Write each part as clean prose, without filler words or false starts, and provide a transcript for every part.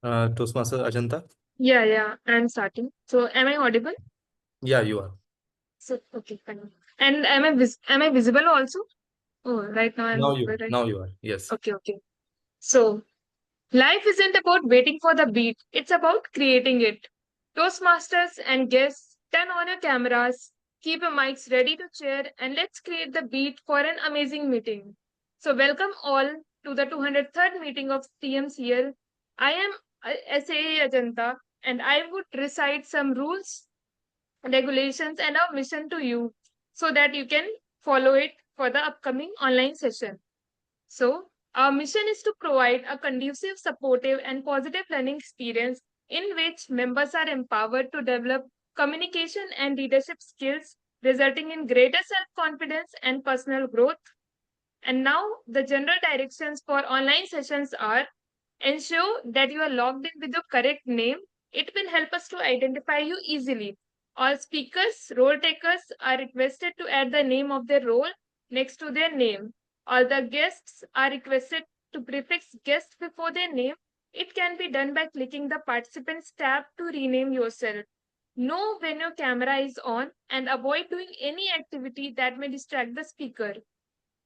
Toastmaster Ajanta? Yeah, I'm starting. So, am I audible? Yeah, you are. So, okay, fine. And am I visible also? Oh, right now I'm visible, right? Now you are. Yes. Okay. So, life isn't about waiting for the beat, it's about creating it. Toastmasters and guests, turn on your cameras, keep your mics ready to cheer, and let's create the beat for an amazing meeting. So, welcome all to the 203rd meeting of TMCL. I am SAA Ajanta, and I would recite some rules, regulations, and our mission to you so that you can follow it for the upcoming online session. So, our mission is to provide a conducive, supportive, and positive learning experience in which members are empowered to develop communication and leadership skills, resulting in greater self confidence and personal growth. And now, the general directions for online sessions are: ensure that you are logged in with the correct name. It will help us to identify you easily. All speakers, role takers are requested to add the name of their role next to their name. All the guests are requested to prefix guest before their name. It can be done by clicking the Participants tab to rename yourself. Know when your camera is on and avoid doing any activity that may distract the speaker.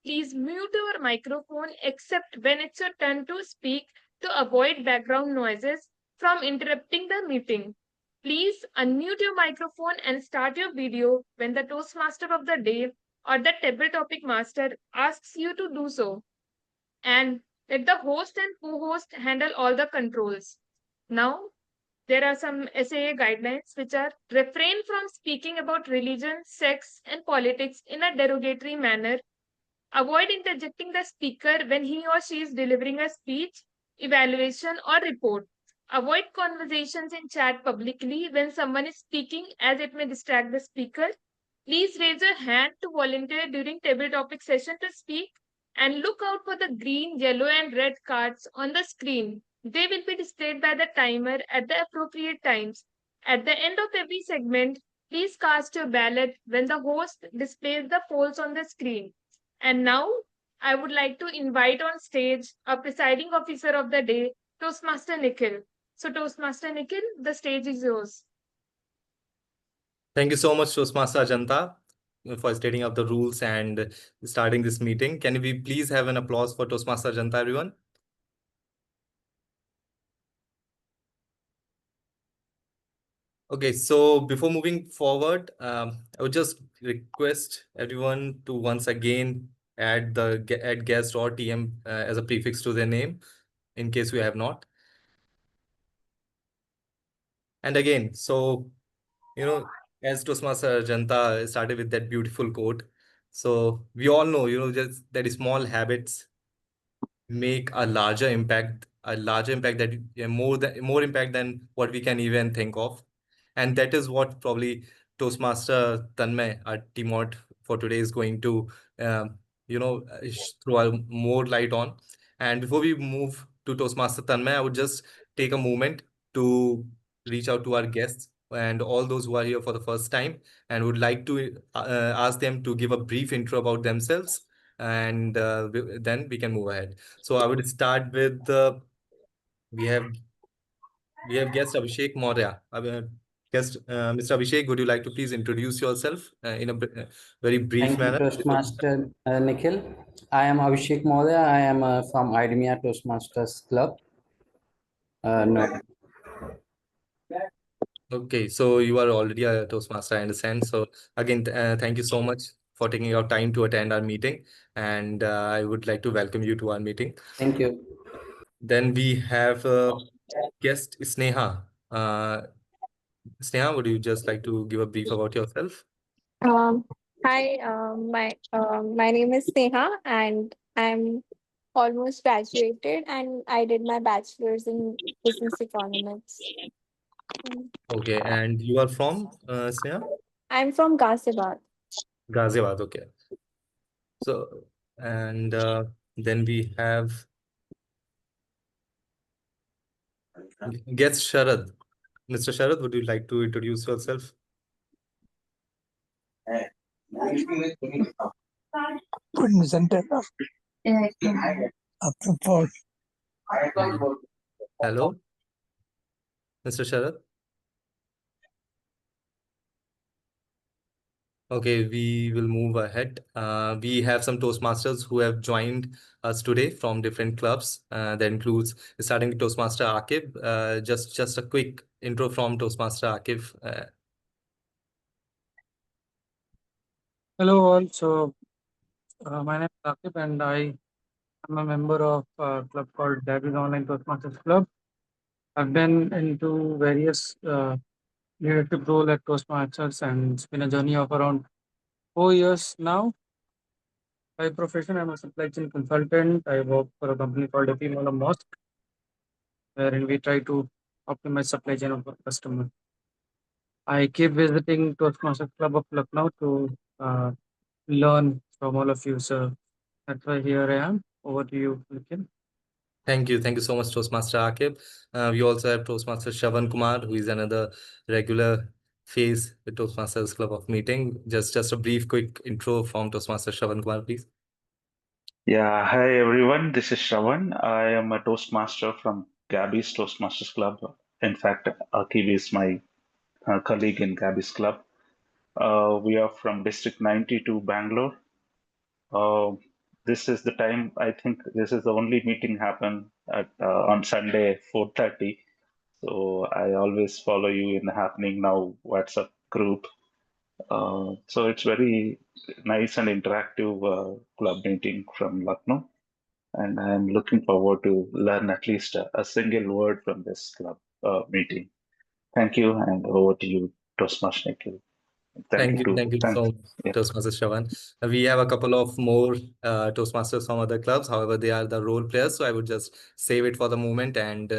Please mute your microphone except when it's your turn to speak to avoid background noises from interrupting the meeting. Please unmute your microphone and start your video when the Toastmaster of the day or the table topic master asks you to do so. And let the host and co-host handle all the controls. Now, there are some SAA guidelines which are: refrain from speaking about religion, sex, and politics in a derogatory manner. Avoid interjecting the speaker when he or she is delivering a speech, evaluation, or report. Avoid conversations in chat publicly when someone is speaking, as it may distract the speaker. Please raise your hand to volunteer during table topic session to speak, and look out for the green, yellow, and red cards on the screen. They will be displayed by the timer at the appropriate times. At the end of every segment, please cast your ballot when the host displays the polls on the screen. And now, I would like to invite on stage our presiding officer of the day, Toastmaster Nikhil. So, Toastmaster Nikhil, the stage is yours. Thank you so much, Toastmaster Ajanta, for stating out the rules and starting this meeting. Can we please have an applause for Toastmaster Ajanta, everyone? Okay, so before moving forward, I would just request everyone to once again add add guest or TM as a prefix to their name, in case we have not. And again, so as Toastmaster Janta started with that beautiful quote, so we all know, just that small habits make a larger impact that more impact than what we can even think of. And that is what probably Toastmaster Tanmay, our teamot for today, is going to throw more light on. And before we move to Toastmaster Tanmay, I would just take a moment to reach out to our guests and all those who are here for the first time, and would like to ask them to give a brief intro about themselves, and then we can move ahead. So I would start with we have guest Abhishek Maurya. Guest Mr. Abhishek, would you like to please introduce yourself in a very brief Thank you, manner? Toastmaster Nikhil. I am Abhishek Maurya. I am from IDMIA Toastmasters Club. No. Okay, so you are already a Toastmaster, I understand. So again, thank you so much for taking your time to attend our meeting, and I would like to welcome you to our meeting. Thank you. Then we have guest Sneha. Sneha, would you just like to give a brief about yourself? Um, Hi, my name is Neha, and I'm almost graduated, and I did my bachelor's in business economics. Okay, and you are from Sneha? I'm from Ghaziabad. Ghaziabad, okay. So, and then we have guest Sharad. Mr. Sharad, would you like to introduce yourself? Put in the center of the port. Hello, Mr. Sharad. Okay, we will move ahead. We have some Toastmasters who have joined us today from different clubs. That includes starting with Toastmaster Akib. Just a quick intro from Toastmaster Akib. Hello all. So my name is Akib and I am a member of a club called David Online Toastmasters Club. I've been into various leadership role at Toastmasters and it's been a journey of around 4 years now. By profession, I'm a supply chain consultant. I work for a company called Epimola Mosque, wherein we try to optimize supply chain of our customer. I keep visiting Toastmasters Club of Lucknow to learn from all of you. So that's why here I am. Over to you, Nikhil. Thank you. Thank you so much, Toastmaster Akib. We also have Toastmaster Shravan Kumar, who is another regular face with Toastmasters Club of Meeting. Just a brief, quick intro from Toastmaster Shravan Kumar, please. Yeah, hi everyone. This is Shravan. I am a Toastmaster from Gabby's Toastmasters Club. In fact, Akib is my colleague in Gabby's Club. We are from District 92, Bangalore. Uh, this is the time, I think this is the only meeting happen at on Sunday 4:30. So I always follow you in the Happening Now WhatsApp group. So it's very nice and interactive club meeting from Lucknow. And I'm looking forward to learn at least a single word from this club meeting. Thank you, and over to you, Toastmaster Nikhil. Thank you to Thank you thank so much, yeah. Toastmaster Shravan. We have a couple of more Toastmasters from other clubs. However, they are the role players, so I would just save it for the moment, and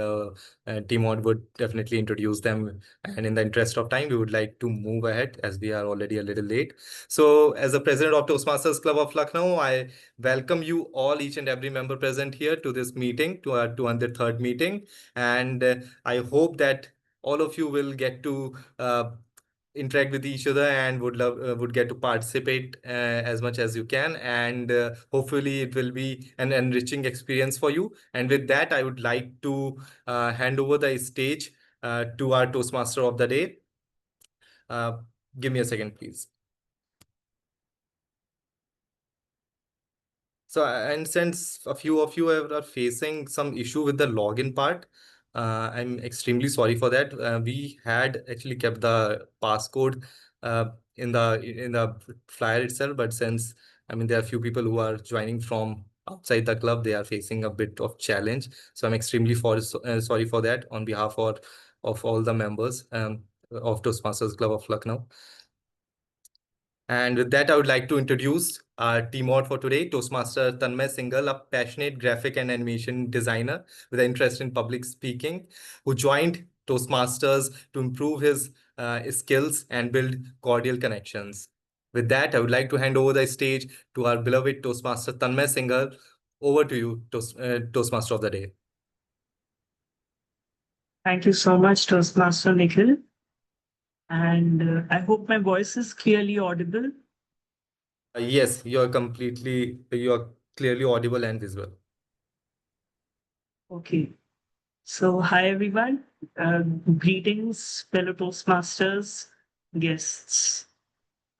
Timon would definitely introduce them. And in the interest of time, we would like to move ahead as we are already a little late. So, as the president of Toastmasters Club of Lucknow, I welcome you all, each and every member present here to this meeting, to our 203rd meeting, and I hope that all of you will get to interact with each other and would get to participate as much as you can, and hopefully it will be an enriching experience for you. And with that, I would like to hand over the stage to our Toastmaster of the day. uh, Give me a second, please. So, and since a few of you are facing some issue with the login part, I'm extremely sorry for that. We had actually kept the passcode in the flyer itself, but since there are a few people who are joining from outside the club, they are facing a bit of challenge. So I'm extremely sorry for that on behalf of all the members of Toastmasters Club of Lucknow. And with that, I would like to introduce our team mod for today, Toastmaster Tanmay Singhal, a passionate graphic and animation designer with an interest in public speaking, who joined Toastmasters to improve his skills and build cordial connections. With that, I would like to hand over the stage to our beloved Toastmaster Tanmay Singhal. Over to you, Toastmaster of the day. Thank you so much, Toastmaster Nikhil. And I hope my voice is clearly audible. Yes, you are clearly audible and visible. Okay. So, hi everyone. Greetings, fellow Toastmasters, guests.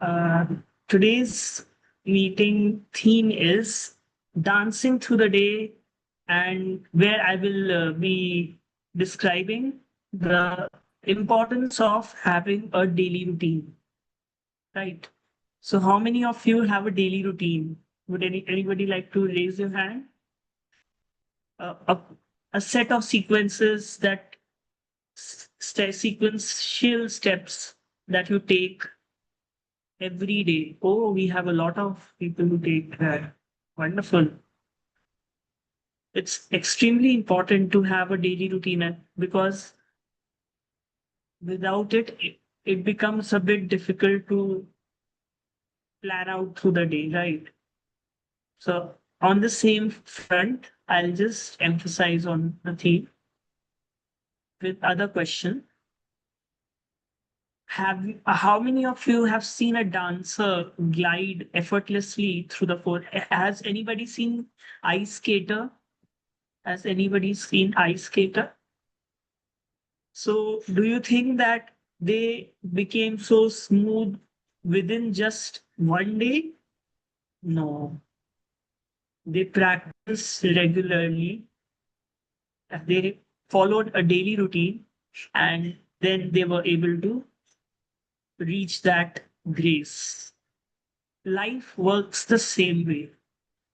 Uh, Today's meeting theme is dancing through the day, and where I will be describing the importance of having a daily routine. Right. So, how many of you have a daily routine? Would anybody like to raise your hand? A set of sequences that sequential steps that you take every day. Oh, we have a lot of people who take that. Wonderful. It's extremely important to have a daily routine because without it becomes a bit difficult to plan out through the day, right? So on the same front, I'll just emphasize on the theme with other question. How many of you have seen a dancer glide effortlessly through the floor? Has anybody seen ice skater? Has anybody seen Ice Skater? So, do you think that they became so smooth within just one day? No. They practiced regularly. They followed a daily routine, and then they were able to reach that grace. Life works the same way.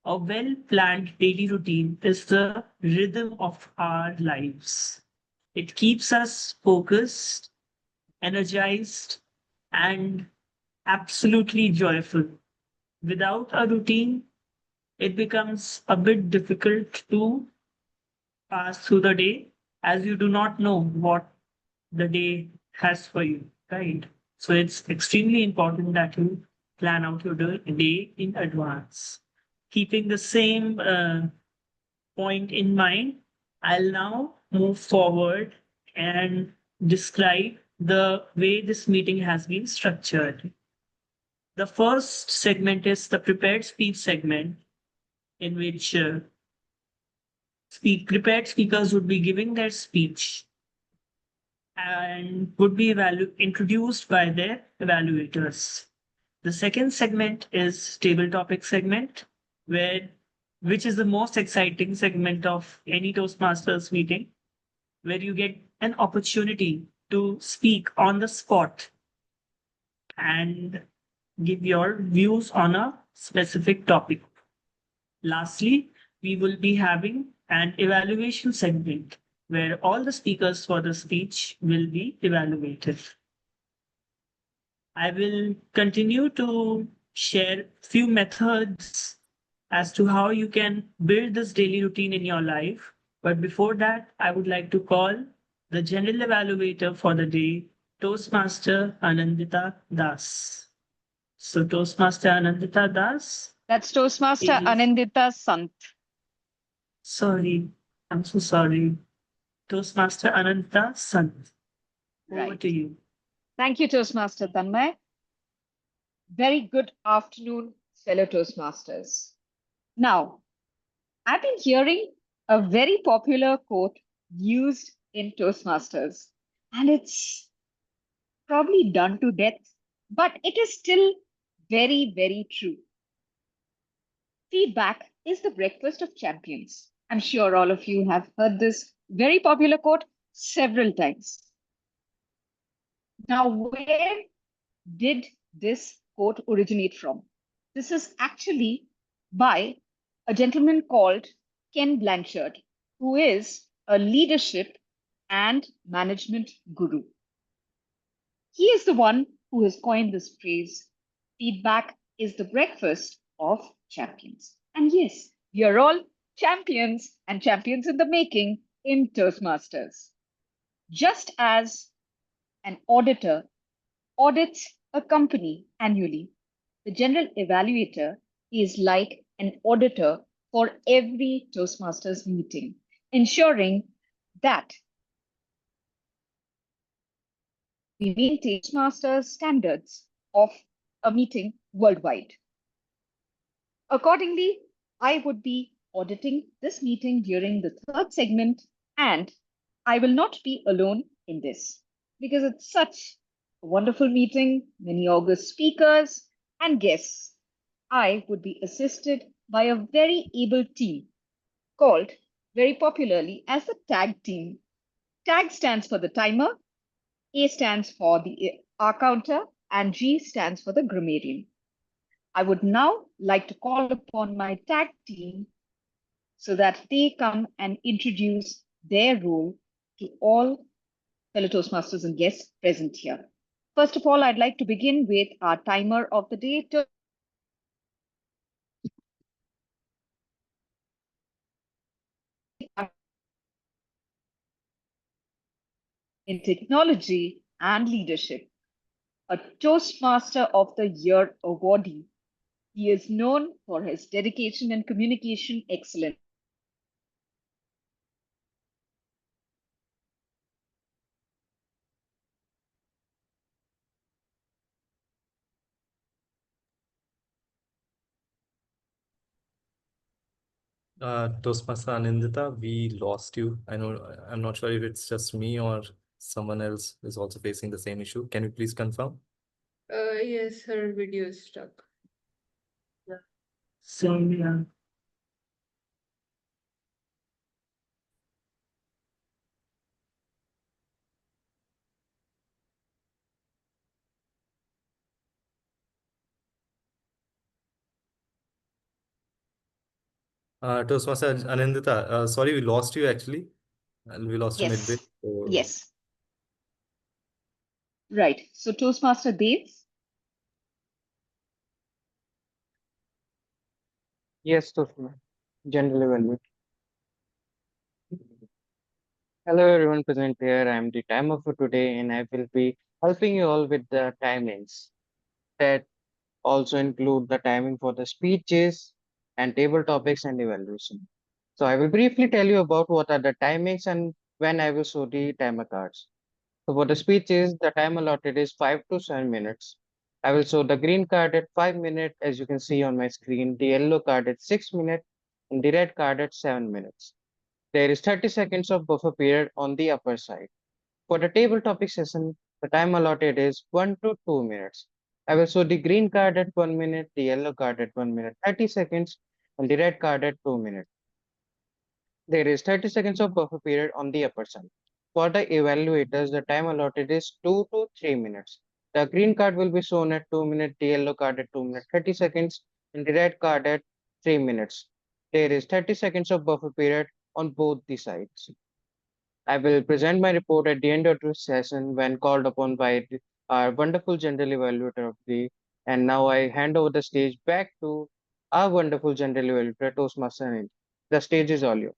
A well planned daily routine is the rhythm of our lives. It keeps us focused, energized, and absolutely joyful. Without a routine, it becomes a bit difficult to pass through the day as you do not know what the day has for you, right? So it's extremely important that you plan out your day in advance. Keeping the same point in mind, I'll now move forward and describe the way this meeting has been structured. The first segment is the prepared speech segment, in which prepared speakers would be giving their speech and would be introduced by their evaluators. The second segment is table topic segment, where which is the most exciting segment of any Toastmasters meeting, where you get an opportunity to speak on the spot and give your views on a specific topic. Lastly, we will be having an evaluation segment where all the speakers for the speech will be evaluated. I will continue to share few methods as to how you can build this daily routine in your life. But before that, I would like to call the general evaluator for the day, Toastmaster Anandita Das. So Toastmaster Anandita Das. That's Toastmaster is- Anindita Sant. Sorry, I'm so sorry. Toastmaster Anandita Sant. Over Right. to you. Thank you, Toastmaster Tanmay. Very good afternoon, fellow Toastmasters. Now, I've been hearing a very popular quote used in Toastmasters, and it's probably done to death, but it is still very, very true. Feedback is the breakfast of champions. I'm sure all of you have heard this very popular quote several times. Now, where did this quote originate from? This is actually by a gentleman called Ken Blanchard, who is a leadership and management guru. He is the one who has coined this phrase, feedback is the breakfast of champions. And yes, we are all champions and champions in the making in Toastmasters. Just as an auditor audits a company annually, the general evaluator is like an auditor for every Toastmasters meeting, ensuring that we maintain Toastmasters standards of a meeting worldwide. Accordingly, I would be auditing this meeting during the third segment, and I will not be alone in this because it's such a wonderful meeting, many august speakers and guests. I would be assisted by a very able team called very popularly as the TAG team. TAG stands for the timer, A stands for the R counter, and G stands for the grammarian. I would now like to call upon my tag team so that they come and introduce their role to all fellow Toastmasters and guests present here. First of all, I'd like to begin with our timer of the day. In technology and leadership, a Toastmaster of the Year awardee. He is known for his dedication and communication excellence. Toastmaster Anindita, we lost you. I'm not sure if it's just me or someone else is also facing the same issue. Can you please confirm? Yes, her video is stuck. Same here. Toastmaster Anindita, sorry, we lost you actually. We lost you midway. Yes. So, Yes. Right. So Toastmaster Dev. Yes, Toshma. Generally well. Hello, everyone present here. I am the timer for today, and I will be helping you all with the timings that also include the timing for the speeches and table topics and evaluation. So I will briefly tell you about what are the timings and when I will show the timer cards. So for the speeches, the time allotted is 5 to 7 minutes. I will show the green card at 5 minutes, as you can see on my screen, the yellow card at 6 minutes, and the red card at 7 minutes. There is 30 seconds of buffer period on the upper side. For the table topic session, the time allotted is 1 to 2 minutes. I will show the green card at 1 minute, the yellow card at 1 minute 30 seconds, and the red card at 2 minutes. There is 30 seconds of buffer period on the upper side. For the evaluators, the time allotted is 2 to 3 minutes. The green card will be shown at 2 minutes, the yellow card at 2 minutes 30 seconds, and the red card at 3 minutes. There is 30 seconds of buffer period on both the sides. I will present my report at the end of the session when called upon by our wonderful general evaluator of the. And now I hand over the stage back to our wonderful general evaluator, Toastmaster Anil. The stage is all yours.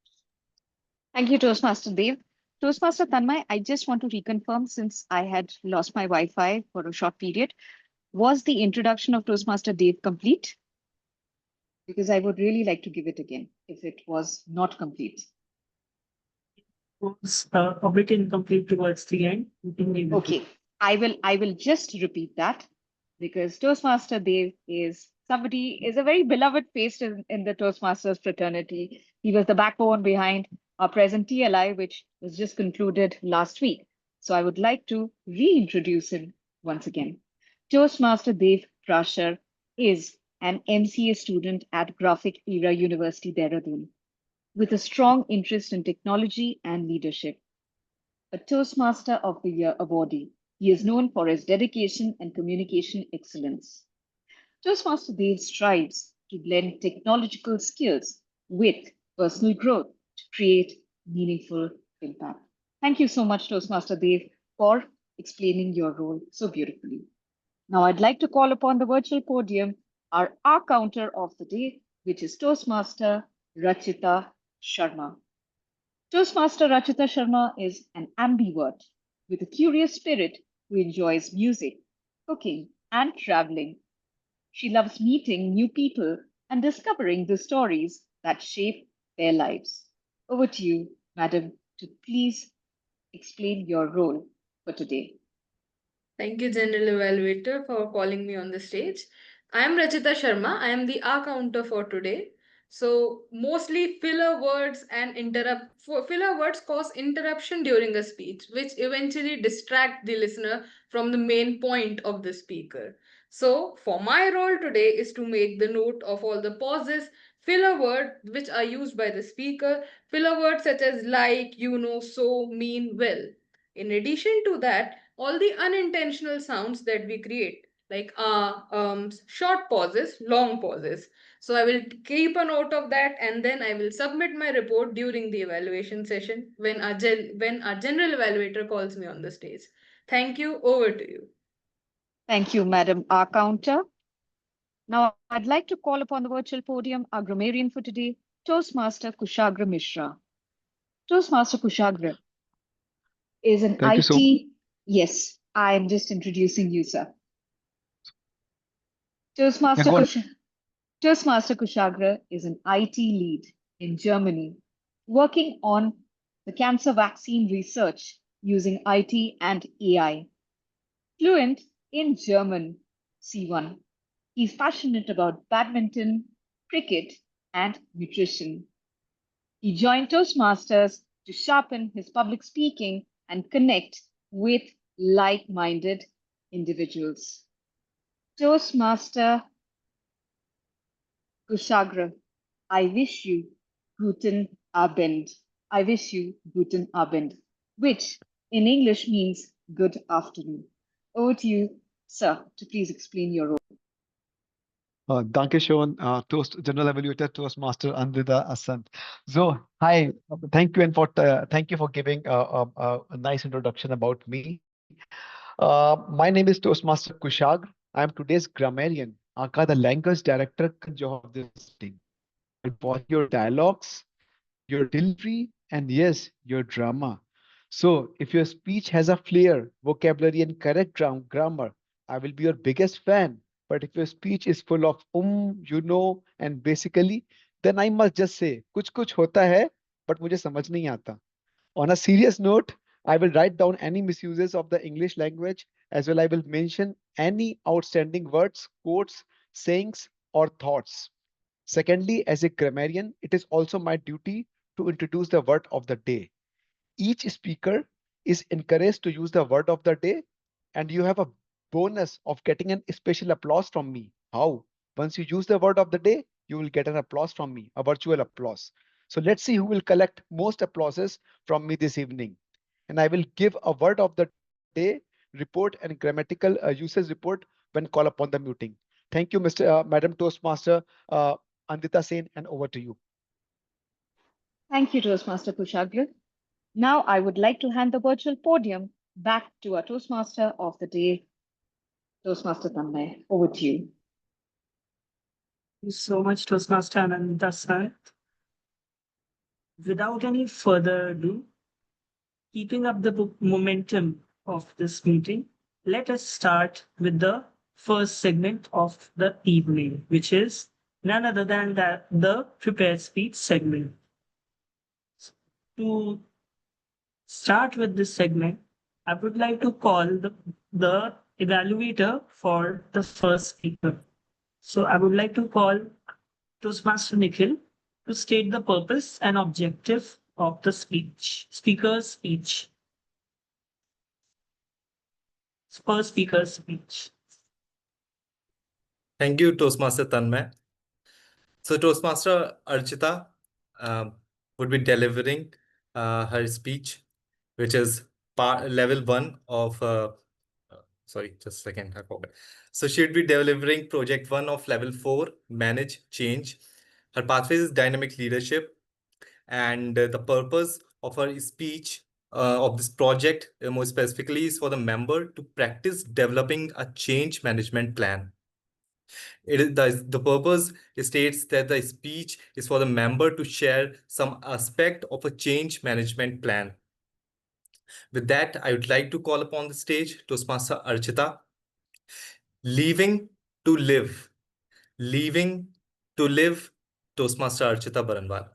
Thank you, Toastmaster Dev. Toastmaster Tanmay, I just want to reconfirm since I had lost my Wi-Fi for a short period. Was the introduction of Toastmaster Dev complete? Because I would really like to give it again if it was not complete. Was a bit incomplete towards the end. You can give it. Okay, I will just repeat that because Toastmaster Dev is a very beloved face in the Toastmasters fraternity. He was the backbone behind our present TLI, which was just concluded last week. So I would like to reintroduce him once again. Toastmaster Dev Prashar is an MCA student at Graphic Era University, Dehradun, with a strong interest in technology and leadership. A Toastmaster of the Year awardee, he is known for his dedication and communication excellence. Toastmaster Dev strives to blend technological skills with personal growth to create meaningful impact. Thank you so much, Toastmaster Dev, for explaining your role so beautifully. Now, I'd like to call upon the virtual podium our counter of the day, which is Toastmaster Rachita Sharma. Toastmaster Rachita Sharma is an ambivert with a curious spirit who enjoys music, cooking, and traveling. She loves meeting new people and discovering the stories that shape their lives. Over to you, Madam, to please explain your role for today. Thank you, General Evaluator, for calling me on the stage. I am Rachita Sharma. I am the R counter for today. So mostly filler words cause interruption during a speech, which eventually distract the listener from the main point of the speaker. So for my role today is to make the note of all the pauses, filler words which are used by the speaker, filler words such as like, so, mean, well. In addition to that, all the unintentional sounds that we create, like short pauses, long pauses. So I will keep a note of that and then I will submit my report during the evaluation session when when our general evaluator calls me on the stage. Thank you. Over to you. Thank you, Madam R Counter. Now, I'd like to call upon the virtual podium our grammarian for today, Toastmaster Kushagra Mishra. Toastmaster Kushagra is an Thank you so IT. Yes, I am just introducing you, sir. yeah, Toastmaster, go on. Toastmaster Kushagra is an IT lead in Germany, working on the cancer vaccine research using IT and AI. Fluent in German C1. He's passionate about badminton, cricket, and nutrition. He joined Toastmasters to sharpen his public speaking and connect with like minded individuals. Toastmaster Kushagra, I wish you Guten Abend. I wish you Guten Abend, which in English means good afternoon. Over to you, sir, to please explain your role. Danke schön, Toast General Evaluator, Toastmaster Andrida Hassan. So, hi, thank you for giving a nice introduction about me. My name is Toastmaster Kushag. I am today's grammarian, aka the language director of this meeting. I'll watch your dialogues, your delivery, and yes, your drama. So, if your speech has a flair, vocabulary, and correct grammar, I will be your biggest fan. But if your speech is full of and basically, then I must just say, कुछ कुछ होता है, but मुझे समझ नहीं आता. On a serious note, I will write down any misuses of the English language, as well I will mention any outstanding words, quotes, sayings, or thoughts. Secondly, as a grammarian, it is also my duty to introduce the word of the day. Each speaker is encouraged to use the word of the day, and you have a bonus of getting an special applause from me. How? Once you use the word of the day, you will get an applause from me, a virtual applause. So let's see who will collect most applauses from me this evening. And I will give a word of the day report and grammatical usage report when called upon the meeting. Thank you, Madam Toastmaster Andita Sen, and over to you. Thank you, Toastmaster Kushagra. Now I would like to hand the virtual podium back to our Toastmaster of the day, Toastmaster Tanmay. Over to you. Thank you so much, Toastmaster Ananda sir. Without any further ado, keeping up the momentum of this meeting, let us start with the first segment of the evening, which is none other than the prepared speech segment. To start with this segment, I would like to call the evaluator for the first speaker. So I would like to call Toastmaster Nikhil to state the purpose and objective of the speaker's speech. First speaker's speech. Thank you, Toastmaster Tanmay. So Toastmaster Archita would be delivering her speech, which is level 1 of sorry, just a second, I forgot. So she'd be delivering project 1 of level 4, manage change. Her pathway is dynamic leadership, and the purpose of her speech of this project more specifically is for the member to practice developing a change management plan. It is the purpose states that the speech is for the member to share some aspect of a change management plan. With that, I would like to call upon the stage Toastmaster Archita. Leaving to live. Leaving to live, Toastmaster Archita Baranwal.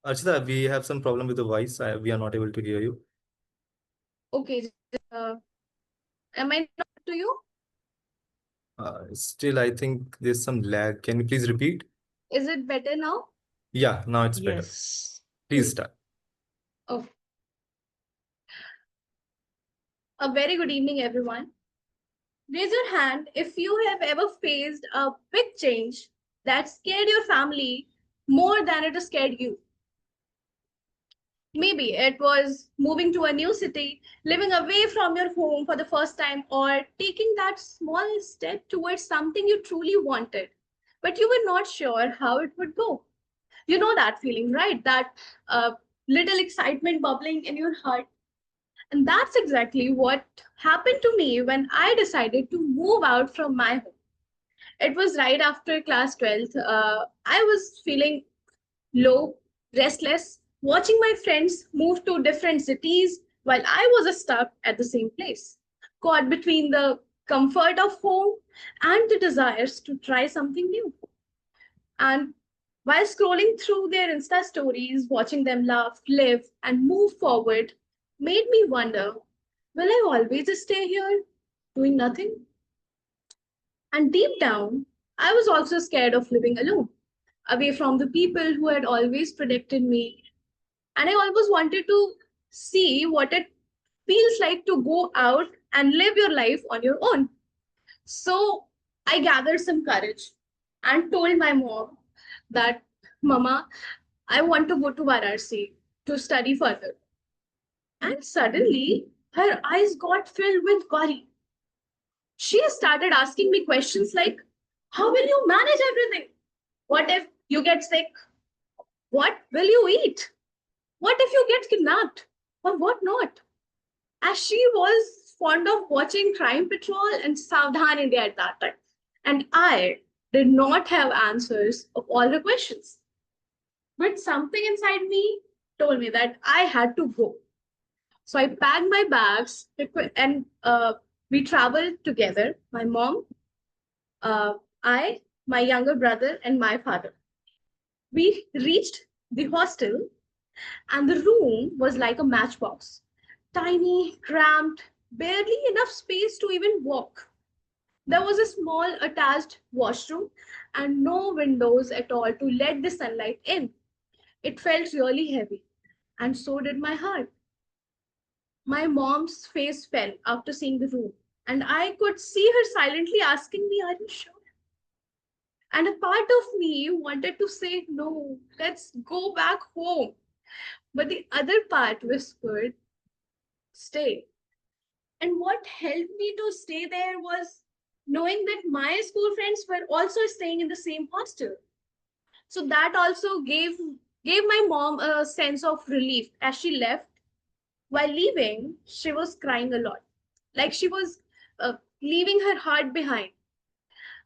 Archita, we have some problem with the voice. We are not able to hear you. Okay, am I not to you? Still, I think there's some lag. Can you please repeat? Is it better now? Yeah, now it's better. Yes. Please start. Oh. A very good evening, everyone. Raise your hand if you have ever faced a big change that scared your family more than it scared you. Maybe it was moving to a new city, living away from your home for the first time, or taking that small step towards something you truly wanted, but you were not sure how it would go. You know that feeling, right? That little excitement bubbling in your heart. And that's exactly what happened to me when I decided to move out from my home. It was right after class 12th. I was feeling low, restless, watching my friends move to different cities while I was stuck at the same place, caught between the comfort of home and the desires to try something new. And while scrolling through their Insta stories, watching them laugh, live, and move forward made me wonder, will I always stay here doing nothing? And deep down, I was also scared of living alone, away from the people who had always protected me. And I always wanted to see what it feels like to go out and live your life on your own. So I gathered some courage and told my mom that, Mama, I want to go to Varanasi to study further. And suddenly, her eyes got filled with worry. She started asking me questions like, how will you manage everything? What if you get sick? What will you eat? What if you get kidnapped? Or what not? As she was fond of watching Crime Patrol and Savdhan India at that time. And I did not have answers of all the questions. But something inside me told me that I had to go. So I packed my bags and we traveled together. My mom, I, my younger brother, and my father. We reached the hostel, and the room was like a matchbox, tiny, cramped, barely enough space to even walk. There was a small attached washroom and no windows at all to let the sunlight in. It felt really heavy, and so did my heart. My mom's face fell after seeing the room, and I could see her silently asking me, are you sure? And a part of me wanted to say, no, let's go back home. But the other part whispered, stay. And what helped me to stay there was knowing that my school friends were also staying in the same hostel. So that also gave my mom a sense of relief as she left. While leaving, she was crying a lot, like she was leaving her heart behind.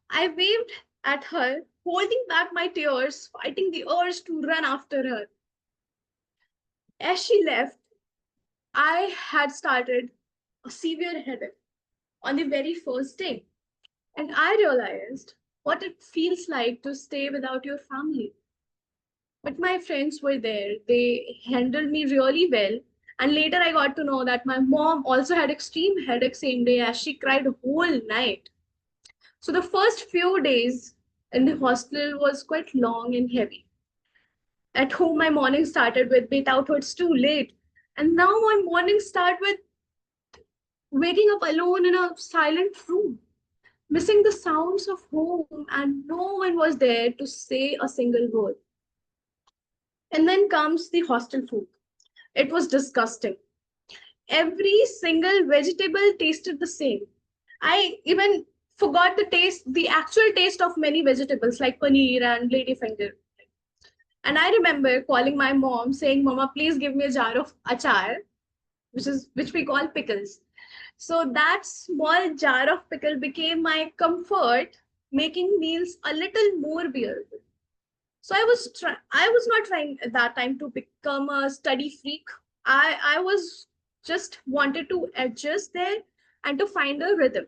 I waved at her, holding back my tears, fighting the urge to run after her. As she left, I had started a severe headache on the very first day. And I realized what it feels like to stay without your family. But my friends were there. They handled me really well. And later I got to know that my mom also had extreme headache same day as she cried a whole night. So the first few days in the hostel was quite long and heavy. At home, my morning started with wait out, it's too late. And now my mornings start with waking up alone in a silent room, missing the sounds of home, and no one was there to say a single word. And then comes the hostel food. It was disgusting. Every single vegetable tasted the same. I even forgot the actual taste of many vegetables like paneer and ladyfinger. And I remember calling my mom saying, Mama, please give me a jar of achar, which we call pickles. So that small jar of pickle became my comfort, making meals a little more bearable. So I was not trying at that time to become a study freak. I was just wanted to adjust there and to find a rhythm.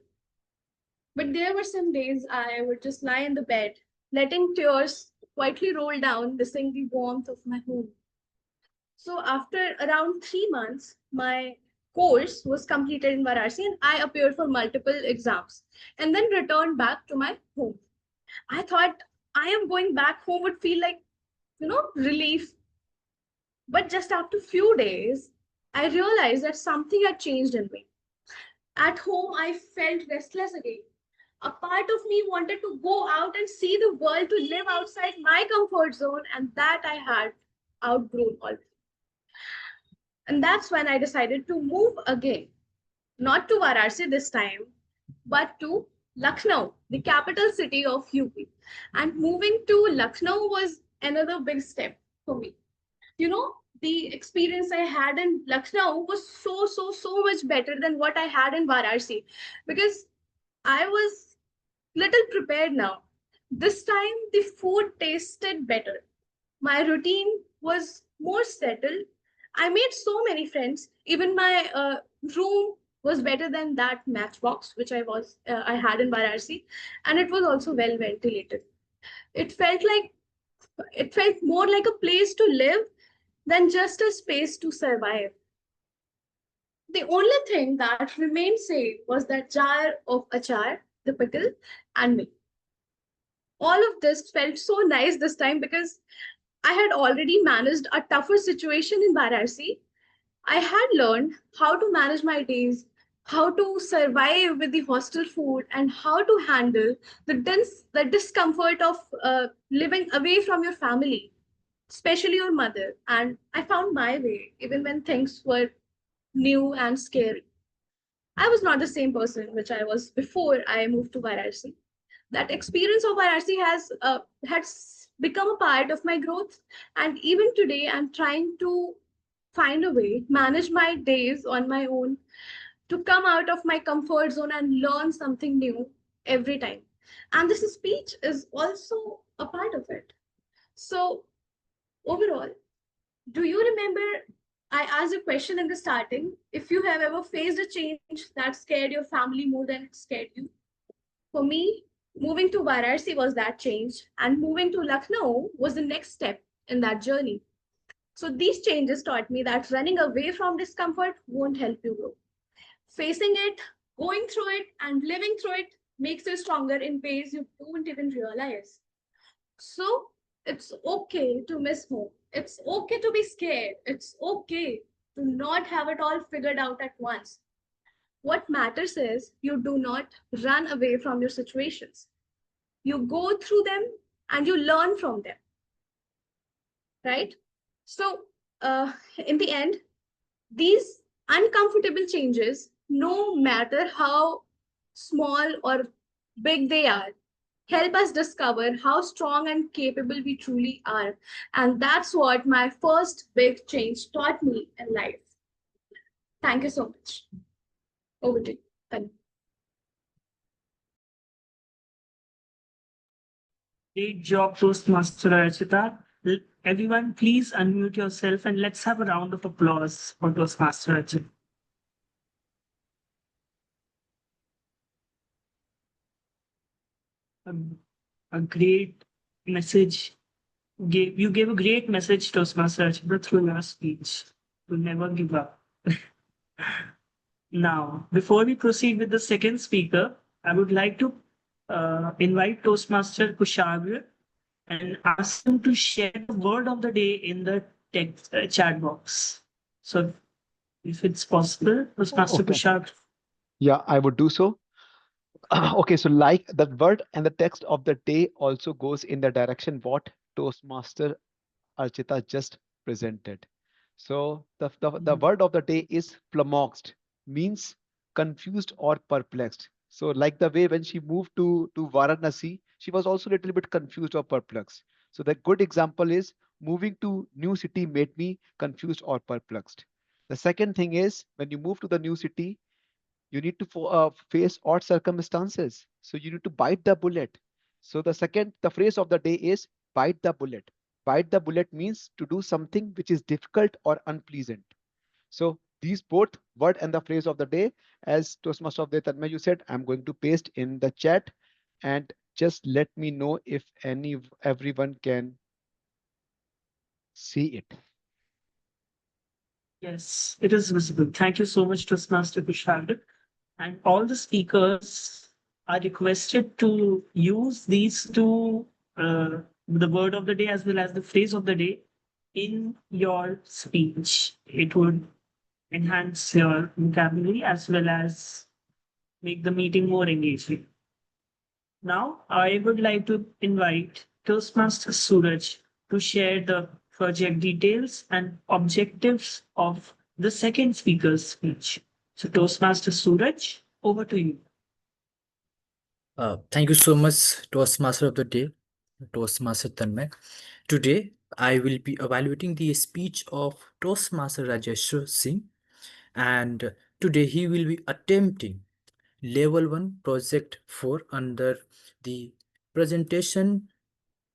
But there were some days I would just lie in the bed, letting tears quietly roll down, missing the warmth of my home. So after around 3 months, my course was completed in Varanasi and I appeared for multiple exams and then returned back to my home. I thought I am going back home would feel like, relief. But just after few days, I realized that something had changed in me. At home, I felt restless again. A part of me wanted to go out and see the world, to live outside my comfort zone, and that I had outgrown already. And that's when I decided to move again, not to Varanasi this time, but to Lucknow, the capital city of UP. And moving to Lucknow was another big step for me. The experience I had in Lucknow was so much better than what I had in Varanasi, because I was little prepared now. This time the food tasted better. My routine was more settled. I made so many friends. Even my room was better than that matchbox which I had in Varanasi, and it was also well ventilated. It it felt more like a place to live than just a space to survive. The only thing that remained same was that jar of achar, the pickle, and me. All of this felt so nice this time because I had already managed a tougher situation in Varanasi. I had learned how to manage my days, how to survive with the hostel food, and how to handle the discomfort of living away from your family, especially your mother. And I found my way, even when things were new and scary. I was not the same person which I was before I moved to Varanasi. That experience of Varanasi has become a part of my growth, and even today I'm trying to find a way, manage my days on my own, to come out of my comfort zone and learn something new every time. And this speech is also a part of it. So, overall, do you remember I asked a question in the starting if you have ever faced a change that scared your family more than it scared you? For me, moving to Varanasi was that change, and moving to Lucknow was the next step in that journey. So these changes taught me that running away from discomfort won't help you grow. Facing it, going through it, and living through it makes you stronger in ways you don't even realize. So it's okay to miss home. It's okay to be scared. It's okay to not have it all figured out at once. What matters is you do not run away from your situations. You go through them and you learn from them, right? So, in the end, these uncomfortable changes, no matter how small or big they are, help us discover how strong and capable we truly are. And that's what my first big change taught me in life. Thank you so much. Over to you. Thank you. Great job, Toastmaster Archita. Everyone, please unmute yourself and let's have a round of applause for Toastmaster Archita. A great message. You gave a great message, Toastmaster Archita, through your speech. To never give up. Now, before we proceed with the second speaker, I would like to invite Toastmaster Kushagra and ask him to share the word of the day in the text chat box. So, if it's possible, Toastmaster Okay. Kushagra. Yeah, I would do so. Okay, so like the word and the text of the day also goes in the direction what Toastmaster Archita just presented. So the word of the day is flummoxed, means confused or perplexed. So like the way when she moved to Varanasi, she was also a little bit confused or perplexed. So the good example is moving to new city made me confused or perplexed. The second thing is when you move to the new city, you need to face odd circumstances. So you need to bite the bullet. So the phrase of the day is bite the bullet. Bite the bullet means to do something which is difficult or unpleasant. So these both word and the phrase of the day, as Toastmaster of the day Tanmay, you said, I'm going to paste in the chat, and just let me know if everyone can see it. Yes, it is visible. Thank you so much, Toastmaster Kushagra. And all the speakers are requested to use these two, the word of the day as well as the phrase of the day, in your speech. It would enhance your vocabulary as well as make the meeting more engaging. Now, I would like to invite Toastmaster Suraj to share the project details and objectives of the second speaker's speech. So, Toastmaster Suraj, over to you. Thank you so much, Toastmaster of the Day, Toastmaster Tanmay. Today, I will be evaluating the speech of Toastmaster Rajesh Singh, and today he will be attempting Level 1 Project 4 under the presentation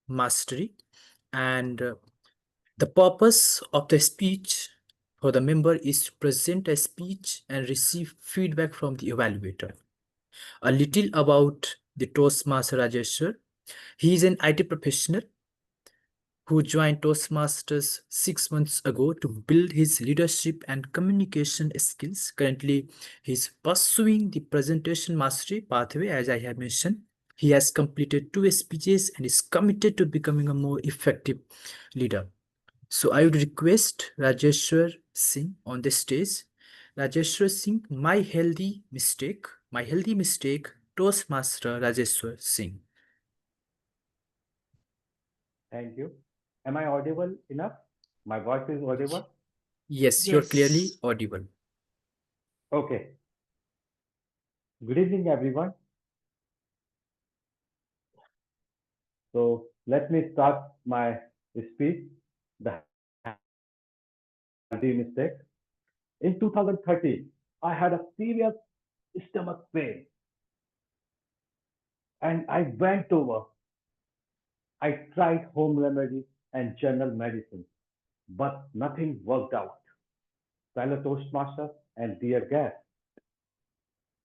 mastery. And the purpose of the speech for the member is to present a speech and receive feedback from the evaluator. A little about the Toastmaster Rajesh. He is an IT professional who joined Toastmasters 6 months ago to build his leadership and communication skills. Currently, he is pursuing the presentation mastery pathway, as I have mentioned. He has completed 2 speeches and is committed to becoming a more effective leader. So I would request Rajeshwar Singh on the stage. Rajeshwar Singh, my healthy mistake, Toastmaster Rajeshwar Singh. Thank you. Am I audible enough? My voice is audible? Yes, you're clearly audible. Okay. Good evening, everyone. So let me start my speech, the healthy mistake. In 2013, I had a serious stomach pain and I went over. I tried home remedies and general medicine, but nothing worked out. Fellow Toastmaster and dear guest,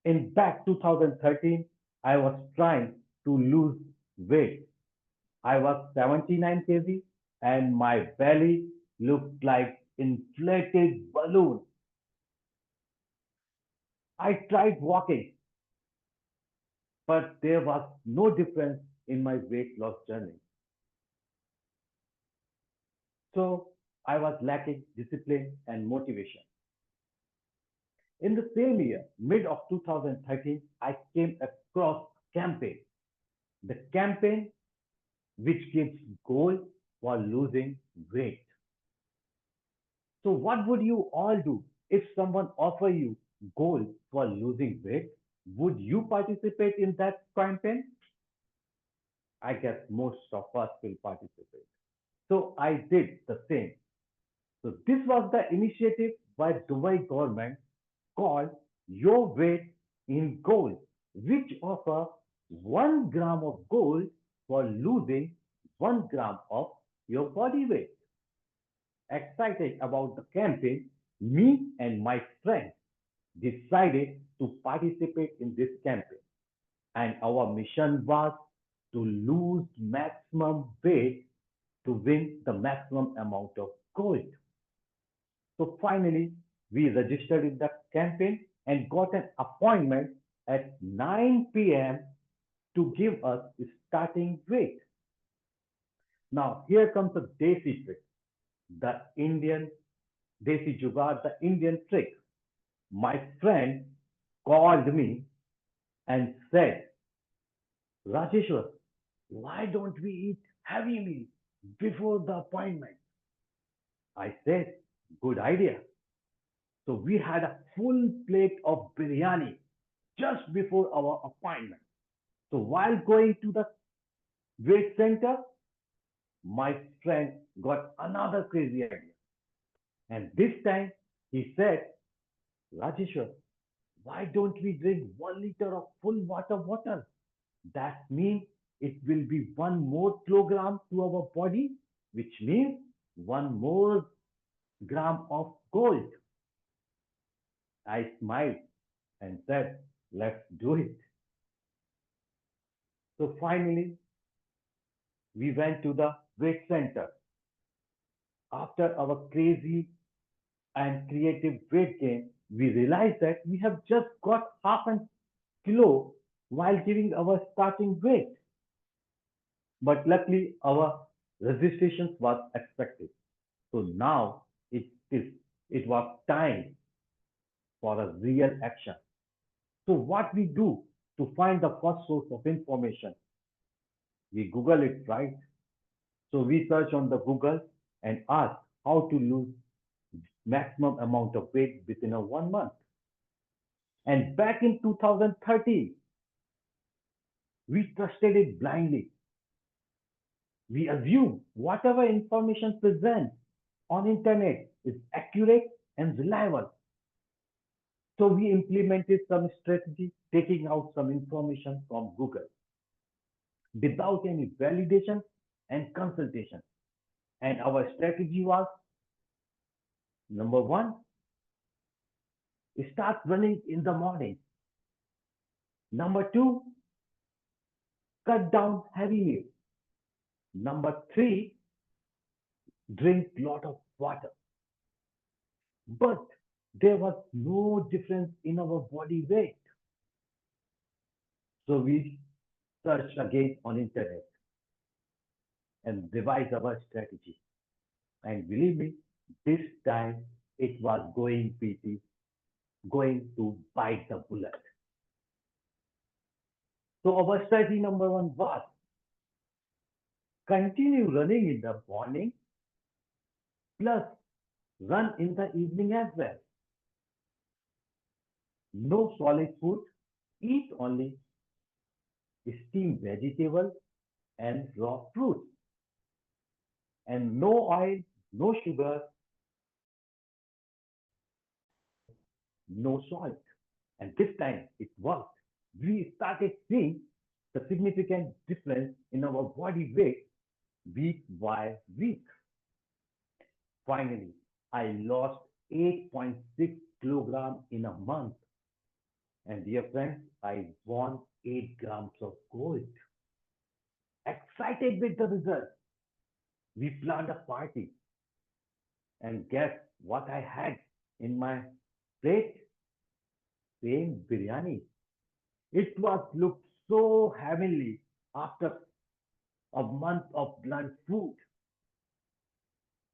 in back 2013, I was trying to lose weight. I was 79 kg and my belly looked like inflated balloon. I tried walking, but there was no difference in my weight loss journey. So I was lacking discipline and motivation. In the same year, mid of 2013, I came across a campaign. The campaign which gives goal for losing weight. So what would you all do if someone offer you goal for losing weight? Would you participate in that campaign? I guess most of us will participate. So I did the same. So this was the initiative by Dubai government called Your Weight in Gold, which offer 1 gram of gold for losing 1 gram of your body weight. Excited about the campaign, me and my friends decided to participate in this campaign. And our mission was to lose maximum weight to win the maximum amount of gold. So finally, we registered in the campaign and got an appointment at 9 p.m. to give us starting weight. Now, here comes the desi trick, the Indian desi jugaad, the Indian trick. My friend called me and said, Rajeshwar, why don't we eat heavy meal before the appointment? I said, good idea. So we had a full plate of biryani just before our appointment. So while going to the weight center, my friend got another crazy idea. And this time he said, Rajeshwar, why don't we drink 1 liter of full water? That means it will be 1 more kilogram to our body, which means 1 more gram of gold. I smiled and said, let's do it. So finally, we went to the weight center. After our crazy and creative weight gain, we realized that we have just got half a kilo while giving our starting weight. But luckily, our registration was expected. So now it was time for a real action. So what we do to find the first source of information? We Google it, right? So we search on the Google and ask how to lose maximum amount of weight within a 1 month. And back in 2013, we trusted it blindly. We assume whatever information present on internet is accurate and reliable. So we implemented some strategy, taking out some information from Google without any validation and consultation. And our strategy was number one, start running in the morning. Number two, cut down heavy meals. Number three, drink lot of water. But there was no difference in our body weight. So we searched again on internet and revised our strategy. And believe me, this time it was going to bite the bullet. So our strategy number one was continue running in the morning plus run in the evening as well. No solid food, eat only steamed vegetable and raw fruits. And no oil, no sugar, no salt. And this time it worked. We started seeing the significant difference in our body weight week by week. Finally, I lost 8.6 kilograms in a month. And dear friends, I won 8 grams of gold. Excited with the result, we planned a party. And guess what I had in my plate? Same biryani. It was looked so heavenly after a month of blunt food.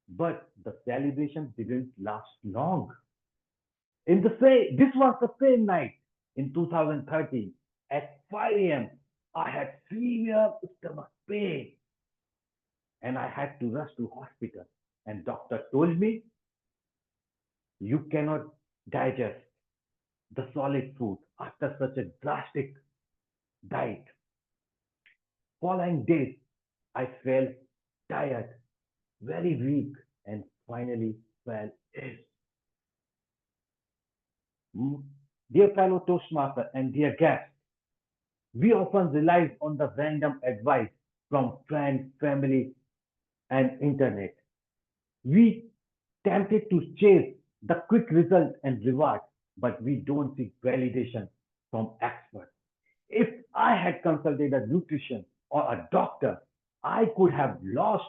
But the celebration didn't last long. This was the same night in 2013 at 5 a.m. I had severe stomach pain and I had to rush to hospital. And doctor told me you cannot digest the solid food after such a drastic diet. Following days, I felt tired, very weak, and finally fell ill. Mm. Dear fellow Toastmaster and dear guests, we often rely on the random advice from friends, family, and internet. We tempted to chase the quick result and reward, but we don't seek validation from experts. If I had consulted a nutrition or a doctor, I could have lost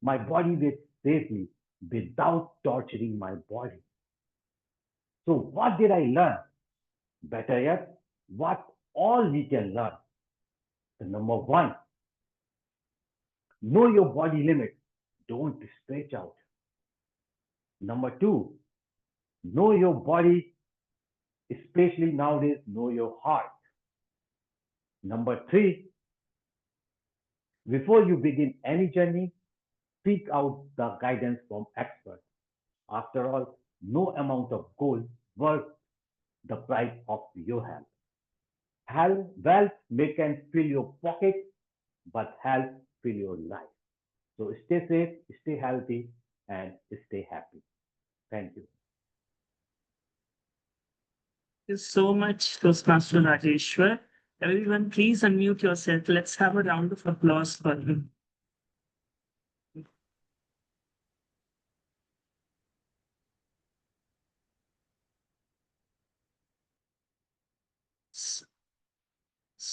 my body weight safely without torturing my body. So what did I learn? Better yet, what all we can learn. The number one, know your body limit. Don't stretch out. Number two, know your body, especially nowadays, know your heart. Number three, before you begin any journey, seek out the guidance from experts. After all, no amount of gold worth the price of your health. Wealth may can fill your pocket, but health fill your life. So stay safe, stay healthy, and stay happy. Thank you. Thank you so much, Toastmaster Rajeshwar. Everyone, please unmute yourself. Let's have a round of applause for him.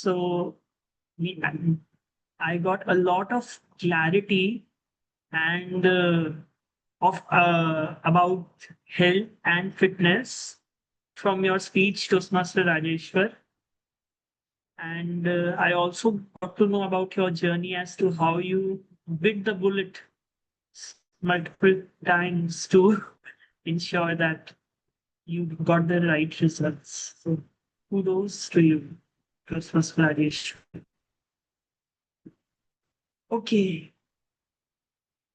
So we, I got a lot of clarity and of about health and fitness from your speech, Toastmaster Rajeshwar. And I also got to know about your journey as to how you bit the bullet multiple times to ensure that you got the right results. So kudos to you, Toastmaster Rajeshwar. Okay,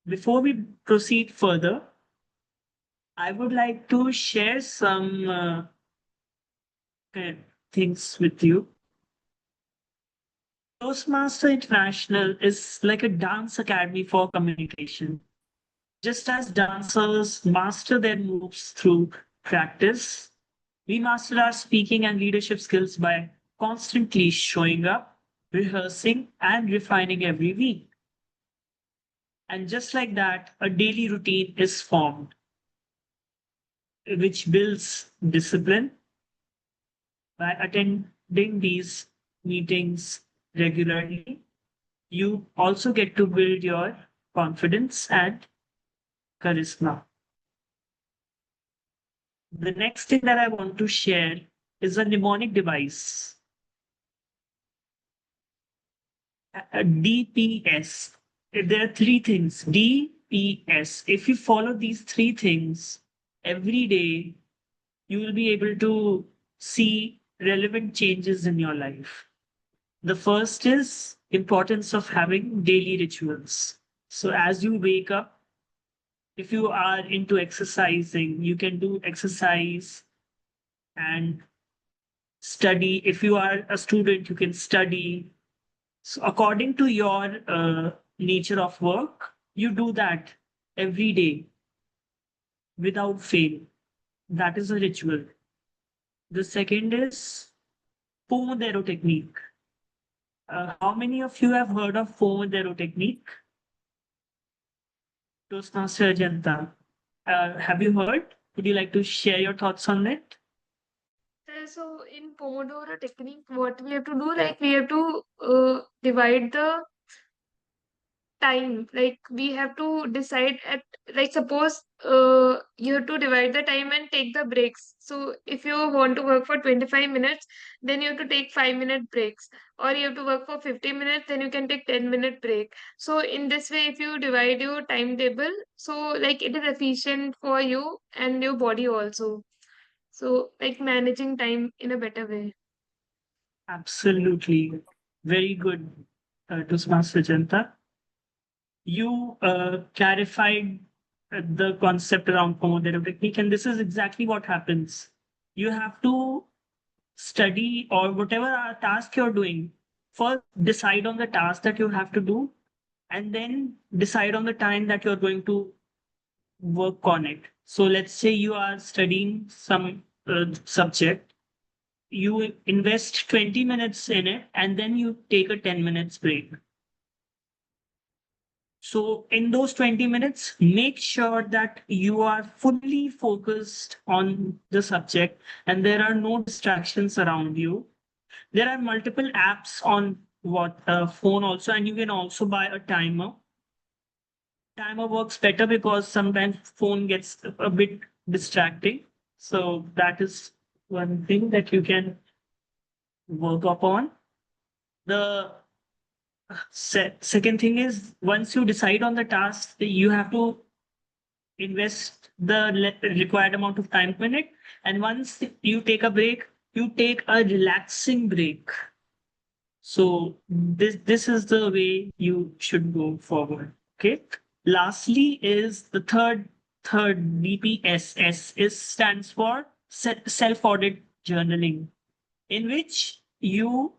before we proceed further, I would like to share some things with you. Toastmaster International is like a dance academy for communication. Just as dancers master their moves through practice, we master our speaking and leadership skills by constantly showing up, rehearsing, and refining every week. And just like that, a daily routine is formed, which builds discipline by attending these meetings regularly, you also get to build your confidence and charisma. The next thing that I want to share is a mnemonic device, a DPS. There are three things, DPS. If you follow these three things every day, you will be able to see relevant changes in your life. The first is importance of having daily rituals. So as you wake up, if you are into exercising, you can do exercise and study. If you are a student, you can study. So according to your nature of work, you do that every day without fail. That is a ritual. The second is Pomodoro technique. How many of you have heard of Pomodoro technique? Toastmaster Ajanta. Have you heard? Would you like to share your thoughts on it? So in Pomodoro technique, what we have to do, like we have to divide the time. Like we have to decide at, like suppose you have to divide the time and take the breaks. So if you want to work for 25 minutes, then you have to take 5-minute breaks. Or you have to work for 50 minutes, then you can take 10-minute break. So in this way, if you divide your timetable, so like it is efficient for you and your body also. So like managing time in a better way. Absolutely. Very good, Toastmaster Ajanta. You clarified the concept around Pomodoro technique, and this is exactly what happens. You have to study or whatever task you're doing. First, decide on the task that you have to do, and then decide on the time that you're going to work on it. So let's say you are studying some subject, you invest 20 minutes in it, and then you take a 10 minutes break. So in those 20 minutes, make sure that you are fully focused on the subject and there are no distractions around you. There are multiple apps on what phone also, and you can also buy a timer. Timer works better because sometimes phone gets a bit distracting. So that is one thing that you can work upon. The second thing is once you decide on the task, you have to invest the required amount of time in it. And once you take a break, you take a relaxing break. So this is the way you should go forward. Okay. Lastly is the third BPSS is stands for self audit journaling, in which you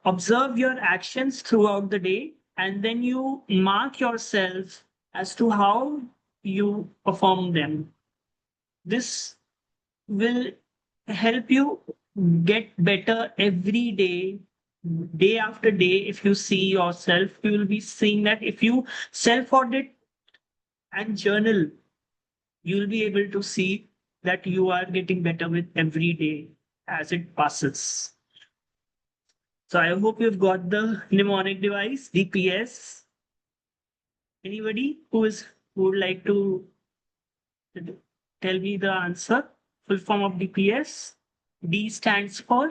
observe your actions throughout the day and then you mark yourself as to how you perform them. This will help you get better every day, day after day. If you see yourself, you will be seeing that if you self audit and journal, you will be able to see that you are getting better with every day as it passes. So I hope you've got the mnemonic device, DPS. Anybody who would like to tell me the answer? Full form of DPS. D stands for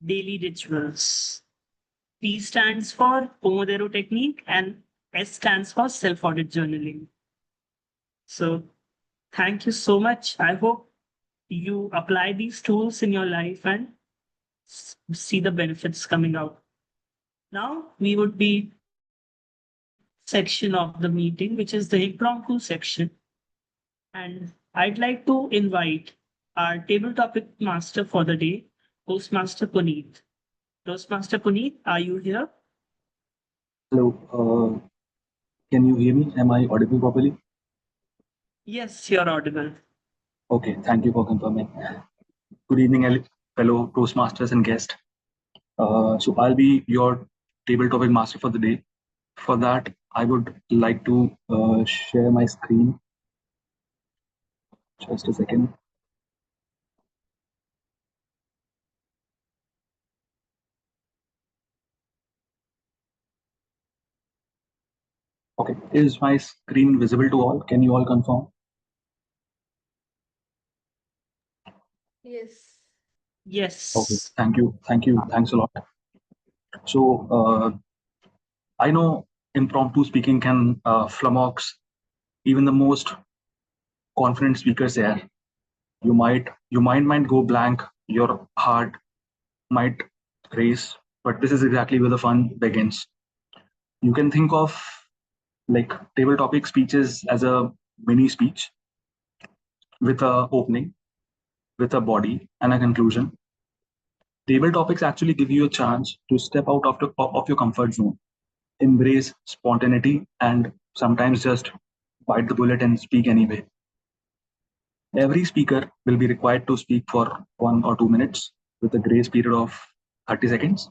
daily rituals. P stands for Pomodoro technique, and S stands for self-audit journaling. So thank you so much. I hope you apply these tools in your life and see the benefits coming out. Now we would be section of the meeting, which is the impromptu section. And I'd like to invite our table topic master for the day, Toastmaster Puneet. Toastmaster Puneet, are you here? Hello, can you hear me? Am I audible properly? Yes, you're audible. Okay, thank you for confirming. Good evening, fellow Toastmasters and guests. So I'll be your table topic master for the day. For that, I would like to share my screen. Just a second. Okay, is my screen visible to all? Can you all confirm? Yes. Yes. Okay, thank you, thanks a lot. So I know impromptu speaking can flummox even the most confident speakers there. Your mind might go blank, your heart might race, but this is exactly where the fun begins. You can think of like table topic speeches as a mini speech with a opening, with a body and a conclusion. Table topics actually give you a chance to step out of your comfort zone, embrace spontaneity, and sometimes just bite the bullet and speak anyway. Every speaker will be required to speak for 1 or 2 minutes with a grace period of 30 seconds.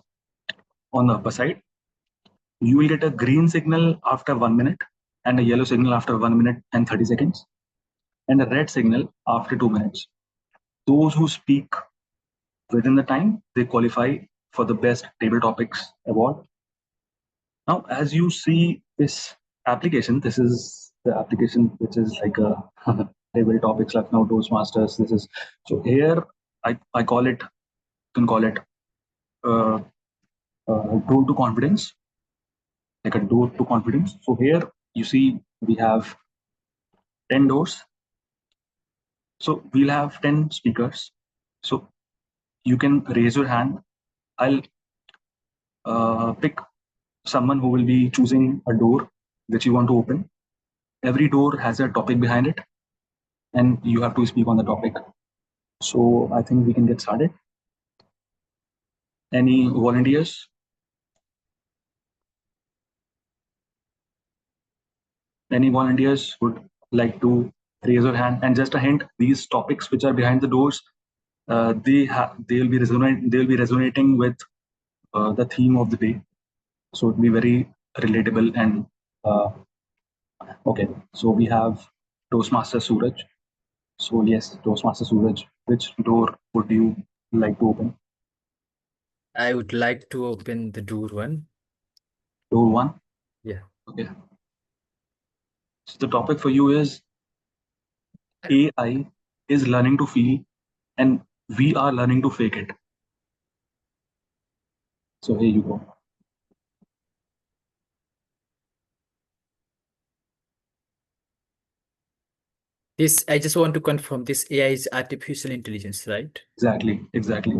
On the upper side, you will get a green signal after 1 minute, and a yellow signal after 1 minute and 30 seconds, and a red signal after 2 minutes. Those who speak within the time, they qualify for the best table topics award. Now, as you see this application, this is the application which is like a table topics like now Toastmasters. This is so here I call it, you can call it uh, door to confidence, like a door to confidence. So here you see we have 10 doors. So we'll have 10 speakers. So you can raise your hand. I'll pick someone who will be choosing a door which you want to open. Every door has a topic behind it, and you have to speak on the topic. So I think we can get started. Any volunteers? Any volunteers would like to raise your hand? And just a hint: these topics which are behind the doors, they'll be resonating with the theme of the day. So it'll be very relatable and okay. So we have Toastmaster Suraj. So yes, Toastmaster Suraj, which door would you like to open? I would like to open the door one. Door one? Yeah. Okay. So the topic for you is AI is learning to feel and we are learning to fake it. So here you go. This, I just want to confirm, this AI is artificial intelligence, right? Exactly.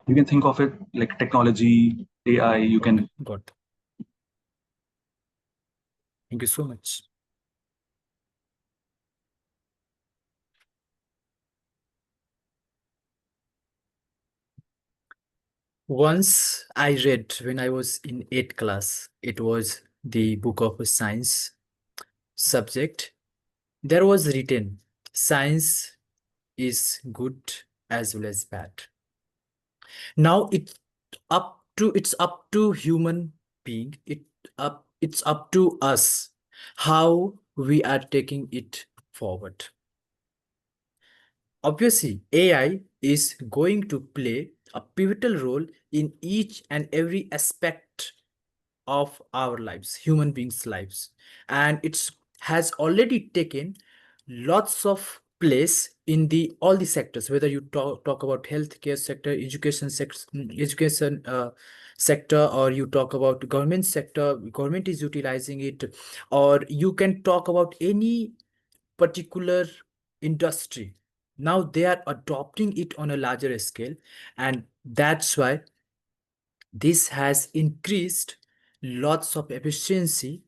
You can think of it like technology, AI, you can. Got it. Thank you so much. Once I read when I was in 8th class, it was the book of a science subject. There was written, science is good as well as bad. Now it's up to human being. It's up to us how we are taking it forward. Obviously, AI is going to play a pivotal role in each and every aspect of our lives, human beings' lives, and it's has already taken lots of place in the all the sectors. Whether you talk about healthcare sector, education sector, or you talk about government sector, government is utilizing it, or you can talk about any particular industry. Now they are adopting it on a larger scale, and that's why this has increased lots of efficiency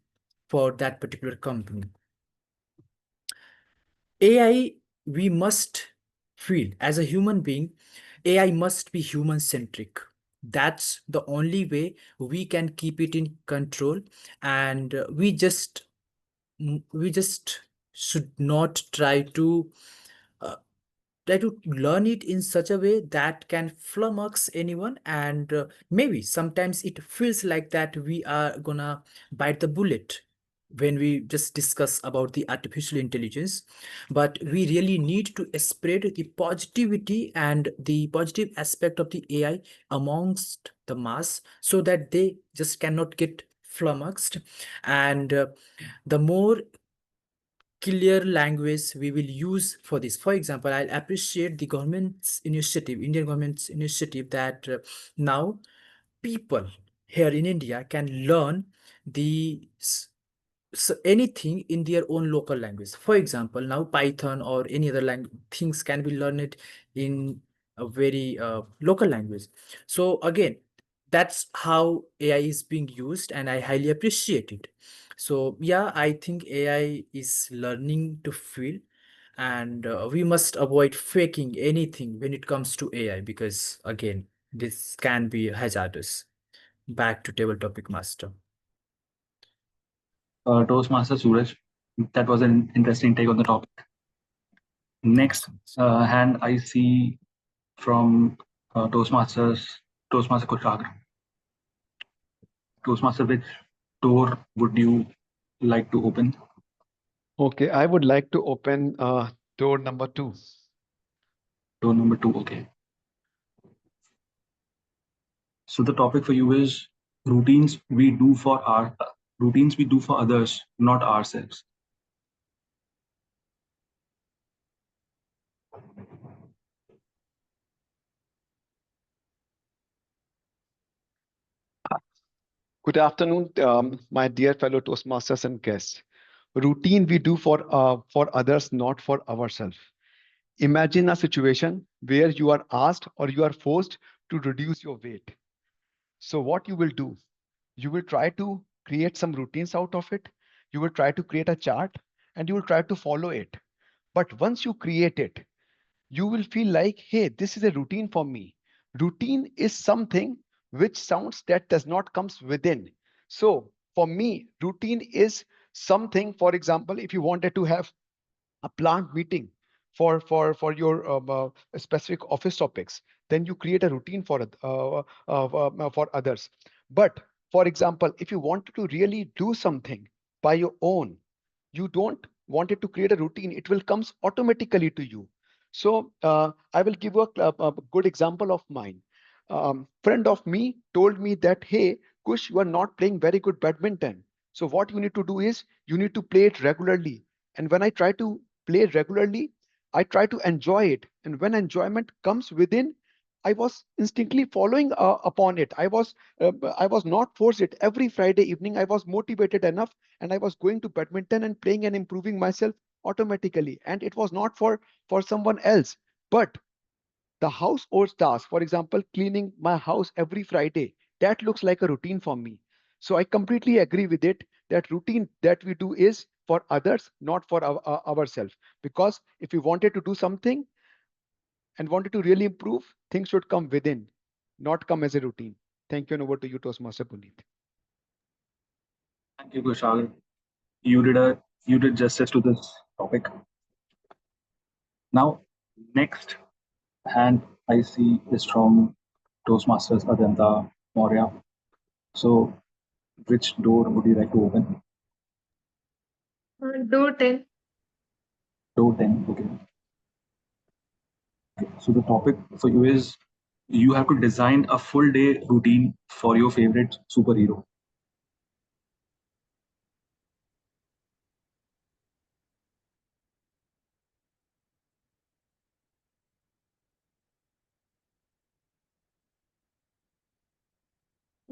for that particular company. AI, we must feel as a human being, AI must be human centric. That's the only way we can keep it in control, and we just should not uh, try to learn it in such a way that can flummox anyone, and maybe sometimes it feels like that we are gonna bite the bullet when we just discuss about the artificial intelligence, but we really need to spread the positivity and the positive aspect of the AI amongst the mass so that they just cannot get flummoxed, and the more clear language we will use for this. For example, I appreciate the government's initiative, Indian government's initiative, that now people here in India can learn the anything in their own local language. For example, now Python or any other language things can be learned in a very local language. So again, that's how AI is being used, and I highly appreciate it. So yeah, I think AI is learning to feel, and we must avoid faking anything when it comes to AI, because again, this can be hazardous. Back to table topic master. Toastmaster Suraj, that was an interesting take on the topic. Next hand I see from Toastmaster Kushag. Toastmaster, which door would you like to open? Okay, I would like to open door number 2. Door number 2, okay. So the topic for you is routines we do for others, not ourselves. Good afternoon, my dear fellow Toastmasters and guests. Routine we do for others, not for ourselves. Imagine a situation where you are asked or you are forced to reduce your weight. So what you will do? You will try to create some routines out of it. You will try to create a chart and you will try to follow it. But once you create it, you will feel like, hey, this is a routine for me. Routine is something which sounds that does not comes within. So for me, routine is something, for example, if you wanted to have a plant meeting for your specific office topics, then you create a routine for others. But for example, if you wanted to really do something by your own, you don't want it to create a routine, it will comes automatically to you. So I will give you a good example of mine. Friend of me told me that, hey Kush, you are not playing very good badminton, so what you need to do is you need to play it regularly. And when I try to play regularly, I try to enjoy it, and when enjoyment comes within, I was instinctively following upon it. I was not forced it. Every Friday evening I was motivated enough, and I was going to badminton and playing and improving myself automatically. And it was not for someone else, but the household task, for example, cleaning my house every Friday, that looks like a routine for me. So I completely agree with it that routine that we do is for others, not for ourselves. Because if we wanted to do something and wanted to really improve, things should come within, not come as a routine. Thank you, and over to you, Toastmaster Puneet. Thank you, Kushag. You did justice to this topic. Now, next hand I see is from Toastmasters Adanta Maurya. So, which door would you like to open? Door 10. Door 10, okay. So the topic for you is you have to design a full day routine for your favorite superhero.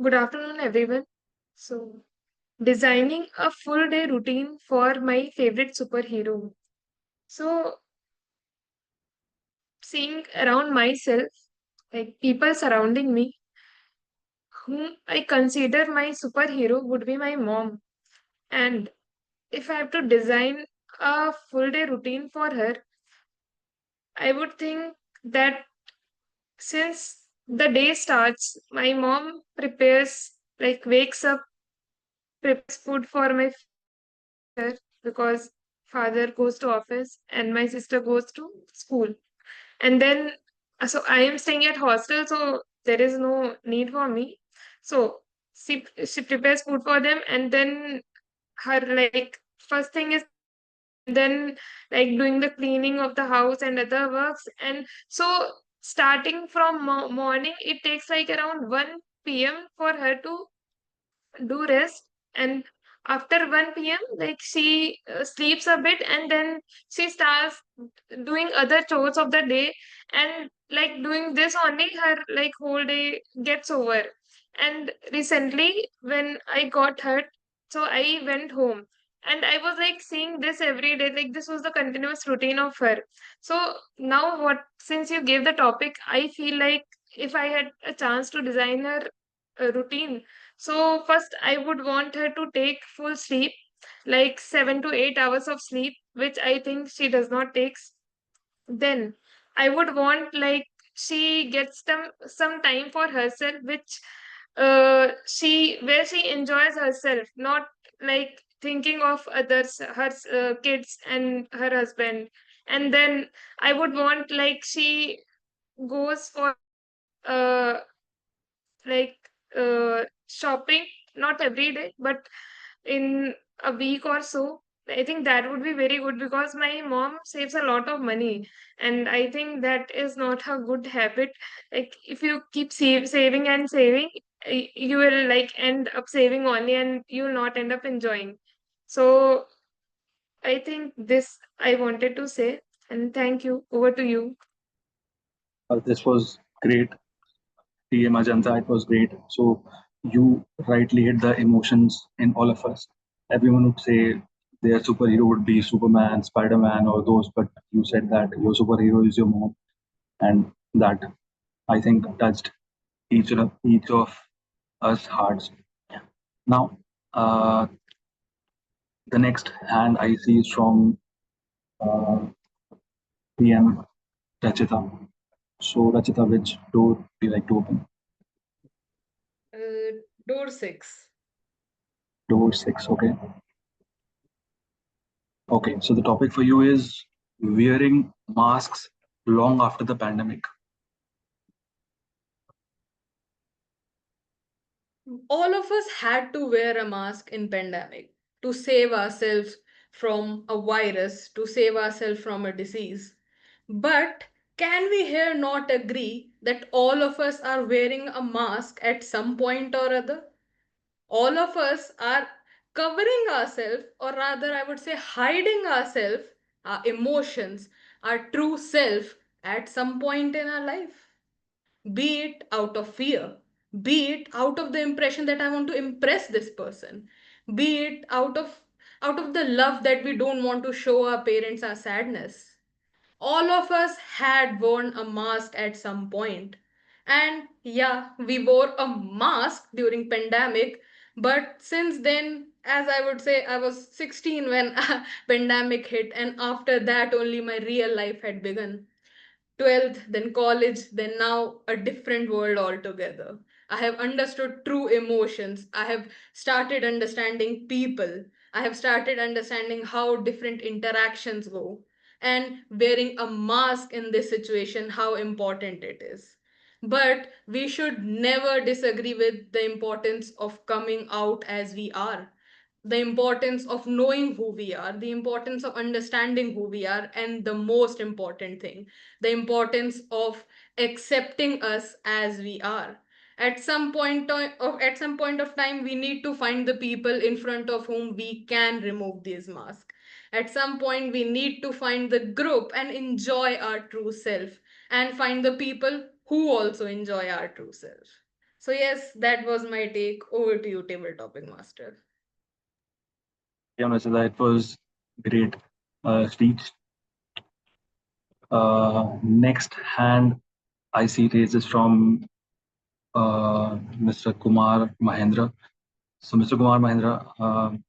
Good afternoon, everyone. So, designing a full day routine for my favorite superhero. So, seeing around myself, like people surrounding me, whom I consider my superhero would be my mom. And if I have to design a full day routine for her, I would think that since the day starts, my mom prepares, like wakes up, prepares food for my father because father goes to office and my sister goes to school. And then, so I am staying at hostel, so there is no need for me. So she prepares food for them, and then her like first thing is then like doing the cleaning of the house and other works. And so starting from morning, it takes like around 1 p.m. for her to do rest, And after 1 p.m., like she sleeps a bit and then she starts doing other chores of the day, and like doing this only her like whole day gets over. And recently when I got hurt, so I went home and I was like seeing this every day, like this was the continuous routine of her. So now what, since you gave the topic, I feel like if I had a chance to design her routine, so first I would want her to take full sleep, like 7 to 8 hours of sleep, which I think she does not take. Then I would want like she gets some time for herself, which she where she enjoys herself, not like thinking of others, her kids and her husband. And then I would want like she goes for uh like shopping, not every day, but in a week or so. I think that would be very good because my mom saves a lot of money, and I think that is not a good habit. Like if you keep saving and saving, you will like end up saving only, and you will not end up enjoying. So I think this I wanted to say, and thank you. Over to you. This was great. TM Ajanta, it was great. So you rightly hit the emotions in all of us. Everyone would say their superhero would be Superman, Spider-Man, or those, but you said that your superhero is your mom, and that I think touched each of us hearts. Now, the next hand I see is from uh, PM Rachita. So Rachita, which door do you like to open? Door 6. Door 6, okay. Okay, so the topic for you is wearing masks long after the pandemic. All of us had to wear a mask in pandemic to save ourselves from a virus, to save ourselves from a disease. But can we here not agree that all of us are wearing a mask at some point or other? All of us are covering ourselves, or rather, I would say, hiding ourselves, our emotions, our true self at some point in our life. Be it out of fear, be it out of the impression that I want to impress this person, be it out of the love that we don't want to show our parents our sadness. All of us had worn a mask at some point. And yeah, we wore a mask during pandemic, but since then, as I would say, I was 16 when pandemic hit, and after that only my real life had begun. 12th, then college, then now a different world altogether. I have understood true emotions. I have started understanding people. I have started understanding how different interactions go. And wearing a mask in this situation, how important it is. But we should never disagree with the importance of coming out as we are, the importance of knowing who we are, the importance of understanding who we are, and the most important thing, the importance of accepting us as we are. At some point of time, we need to find the people in front of whom we can remove these masks. At some point, we need to find the group and enjoy our true self, and find the people who also enjoy our true self. So yes, that was my take. Over to you, table topic master. Yeah, Rachita, it was great speech. Next hand I see raises from Mr. Kumar Mahendra. So Mr. Kumar Mahendra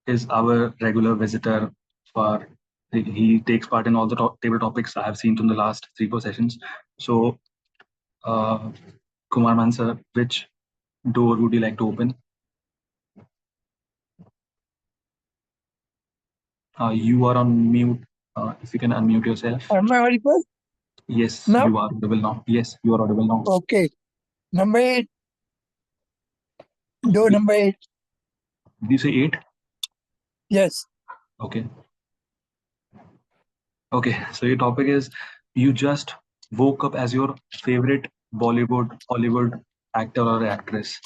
is our regular visitor for he takes part in all the table topics I have seen from the last 3-4 sessions. So uh, Kumar Mahendra, which door would you like to open? You are on mute. If you can unmute yourself. Am I audible? Yes, Now? you are audible now. Yes, you are audible now. Okay. Number 8. Door number 8. Did you say 8? Yes. Okay. Okay. So your topic is you just woke up as your favorite Bollywood, Hollywood actor or actress.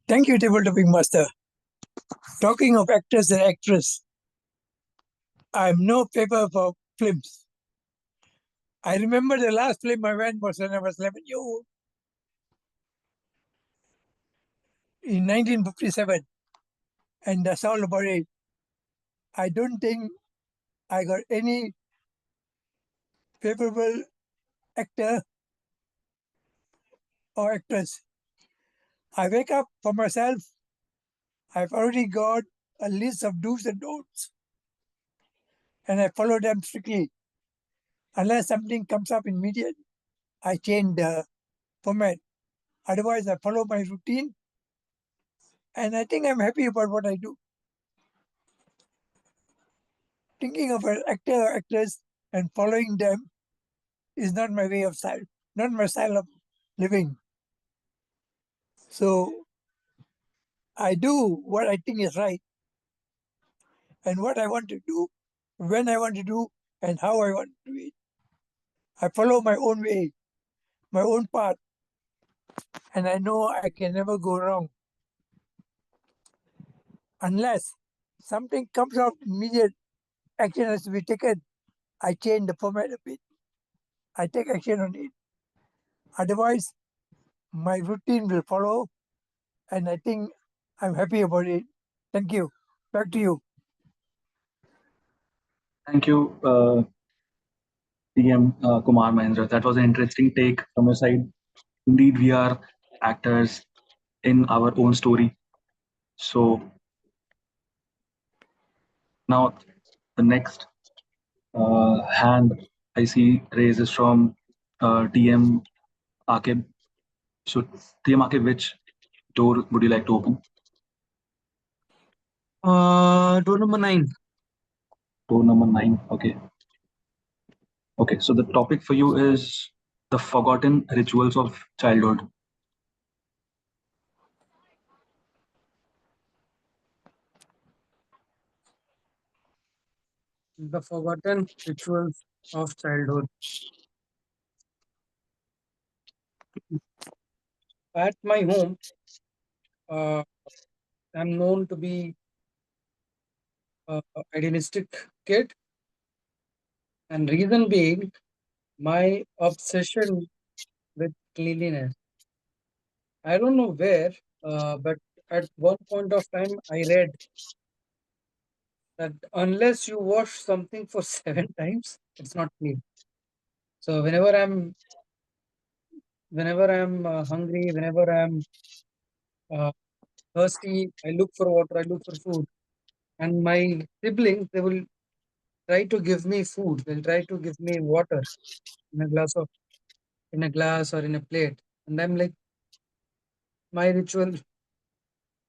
Thank you, Table Topic Master. Talking of actors and actress, I'm no paper for films. I remember the last film I went was when I was 11 years old in 1957, and that's all about it. I don't think I got any favorable actor or actress. I wake up for myself. I've already got a list of do's and don'ts, and I follow them strictly. Unless something comes up immediate, I change the format. Otherwise, I follow my routine, and I think I'm happy about what I do. Thinking of an actor or actress and following them is not my way of style, not my style of living. So I do what I think is right and what I want to do, when I want to do, and how I want to do it. I follow my own way, my own path, and I know I can never go wrong. Unless something comes out immediate, action has to be taken. I change the format a bit. I take action on it. Otherwise, my routine will follow, and I think I'm happy about it. Thank you. Back to you. Thank you, TM Kumar Mahendra. That was an interesting take from your side. Indeed, we are actors in our own story. So now the next hand I see raises from TM Akib. So TM Akib, which door would you like to open? Door number 9. Door number 9. Okay. Okay. So the topic for you is the forgotten rituals of childhood. The forgotten rituals of childhood. At my home, I'm known to be a idealistic kid, and reason being my obsession with cleanliness. I don't know where, but at one point of time, I read that unless you wash something for 7 times, it's not clean. So whenever I'm hungry, whenever I'm uh, thirsty, I look for water, I look for food, and my siblings they will try to give me food. They'll try to give me water in a glass or in a plate, and I'm like, my ritual.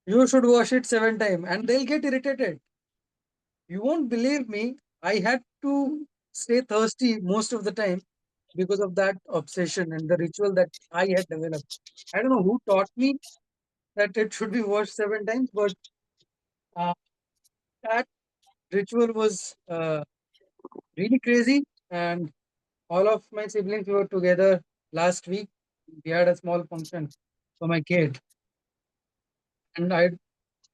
You should wash it 7 times, and they'll get irritated. You won't believe me. I had to stay thirsty most of the time because of that obsession and the ritual that I had developed. I don't know who taught me that it should be washed 7 times, but uh, that ritual was really crazy. And all of my siblings were together last week. We had a small function for my kid, and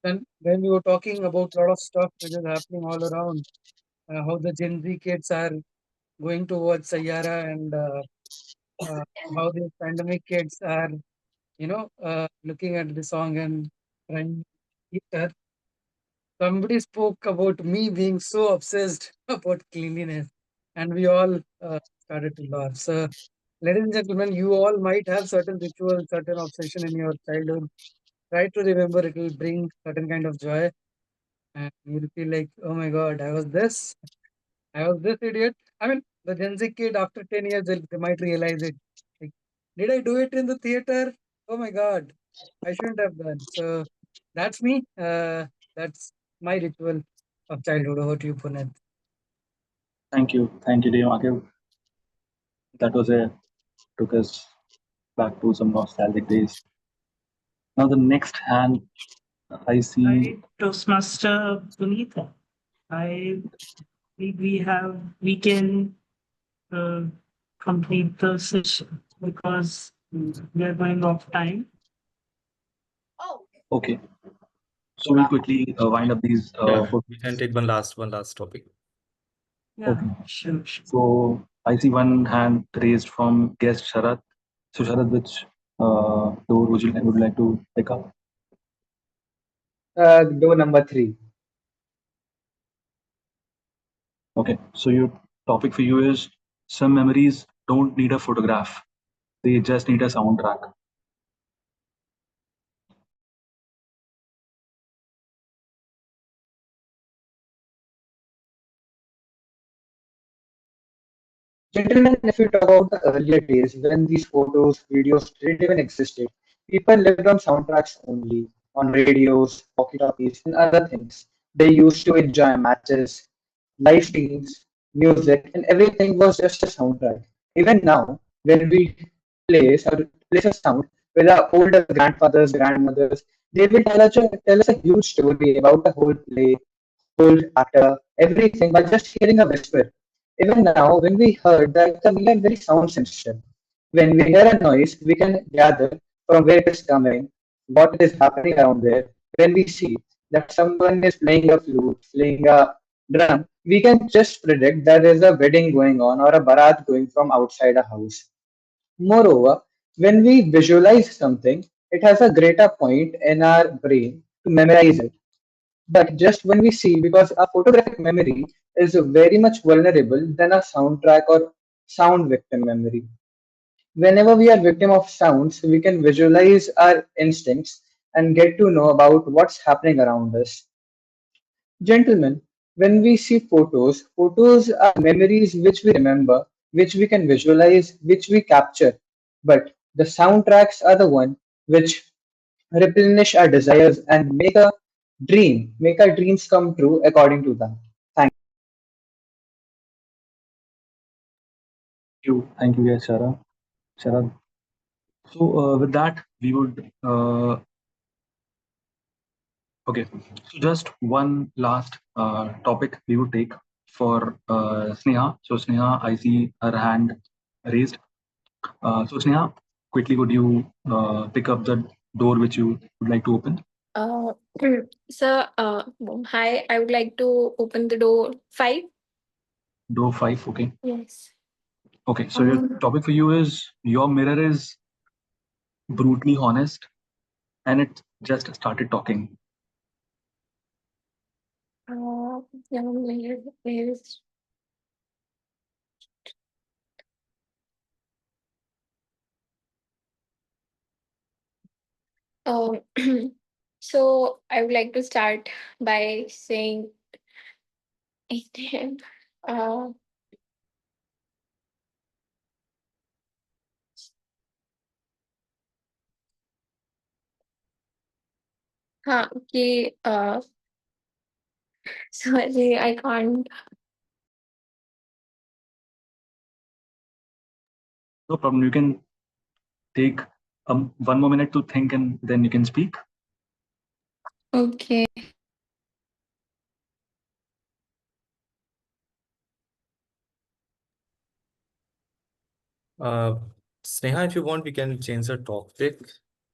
then when we were talking about a lot of stuff which is happening all around, how the Gen Z kids are going towards Sayara and uh, how the pandemic kids are, looking at the song and trying. Uh, Somebody spoke about me being so obsessed about cleanliness, and we all started to laugh. So, ladies and gentlemen, you all might have certain rituals, certain obsession in your childhood. Try to remember; it will bring certain kind of joy, and you'll feel like, "Oh my God, I was this idiot." I mean, the Gen Z kid after 10 years, they might realize it. Like, did I do it in the theater? Oh my God, I shouldn't have done. So that's me. That's my ritual of childhood. Over to you, Puneet. Thank you, TM Akib. That was a took us back to some nostalgic days. Now the next hand I see. Hi, Toastmaster Puneet. I think we can complete the session because we are going off time. Okay. So we'll quickly wind up these Yeah, photos. we can take one last topic. Yeah, Okay. sure. So I see one hand raised from guest Sharat. So Sharat, which door would you like to pick up? Door number 3. Okay. So your topic for you is some memories don't need a photograph. They just need a soundtrack. Gentlemen, if you talk about the earlier days when these photos, videos didn't even existed, people lived on soundtracks only, on radios, walkie-talkies, and other things. They used to enjoy matches, live streams, music, and everything was just a soundtrack. Even now, when we place a sound with our older grandfathers, grandmothers, they will tell us a huge story about the whole play, whole actor, everything by just hearing a whisper. Even now, when we heard that we are very sound sensitive. When we hear a noise, we can gather from where it is coming, what is happening around there. When we see that someone is playing a flute, playing a drum, we can just predict that there is a wedding going on or a barat going from outside a house. Moreover, when we visualize something, it has a greater point in our brain to memorize it. But just when we see, because our photographic memory is very much vulnerable than a soundtrack or sound victim memory. Whenever we are victim of sounds, we can visualize our instincts and get to know about what's happening around us. Gentlemen, when we see photos, photos are memories which we remember, which we can visualize, which we capture. But the soundtracks are the one which replenish our desires and make our dreams come true according to them. Thank Thank you, yes, Sharat. Sharat. So with that, we would okay. So just one last topic we would take for Sneha. So Sneha, I see her hand raised. So Sneha, quickly would you pick up the door which you would like to open? Uh, so, hi, I would like to open the door 5. Door 5, okay. Yes. Okay, so your topic for you is your mirror is brutally honest and it just started talking. Yeah, where is Um, so I would like to start by saying uh, कि sorry, I can't. No problem. You can take 1 more minute to think and then you can speak. Okay. Uh, Sneha, if you want, we can change the topic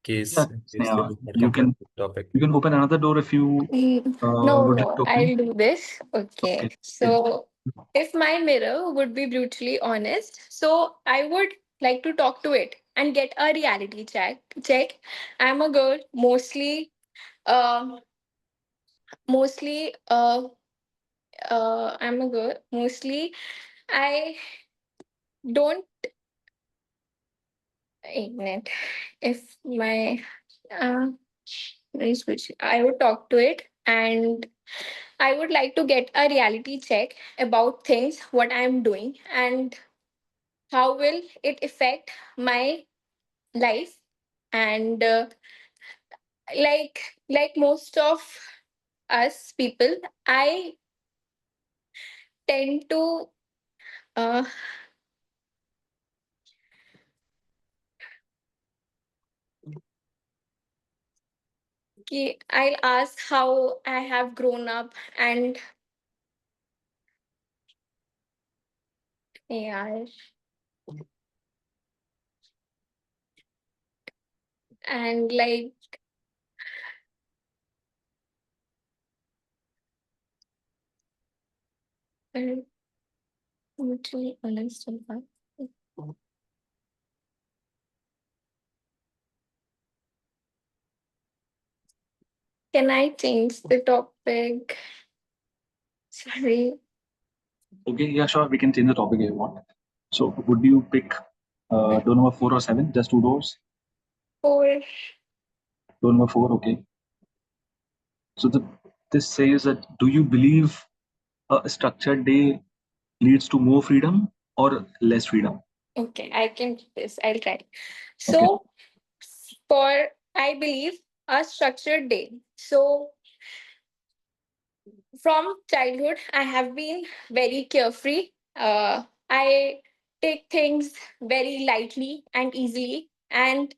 Yeah, in case they Sneha, would not you come to can the topic. open another door if you No, would like no, to open. I'll do this. Okay. Okay. So if my mirror would be brutally honest, so I would like to talk to it and get a reality check. I'm a girl, uh mostly I'm a girl. Mostly I don't ignite if my which I would talk to it and I would like to get a reality check about things what I am doing and how will it affect my life and like most of us people I tend to uh, I'll ask how I have grown up and yeah, and like Mutually understand. Can I change the topic? Sorry. Okay, yeah, sure. We can change the topic if you want. So, would you pick door number 4 or 7? Just two doors. 4. Door number 4. Okay. So this says that do you believe a structured day leads to more freedom or less freedom? Okay, I can do this. I'll try. Okay. So, for I believe a structured day. So, from childhood, I have been very carefree. I take things very lightly and easily. And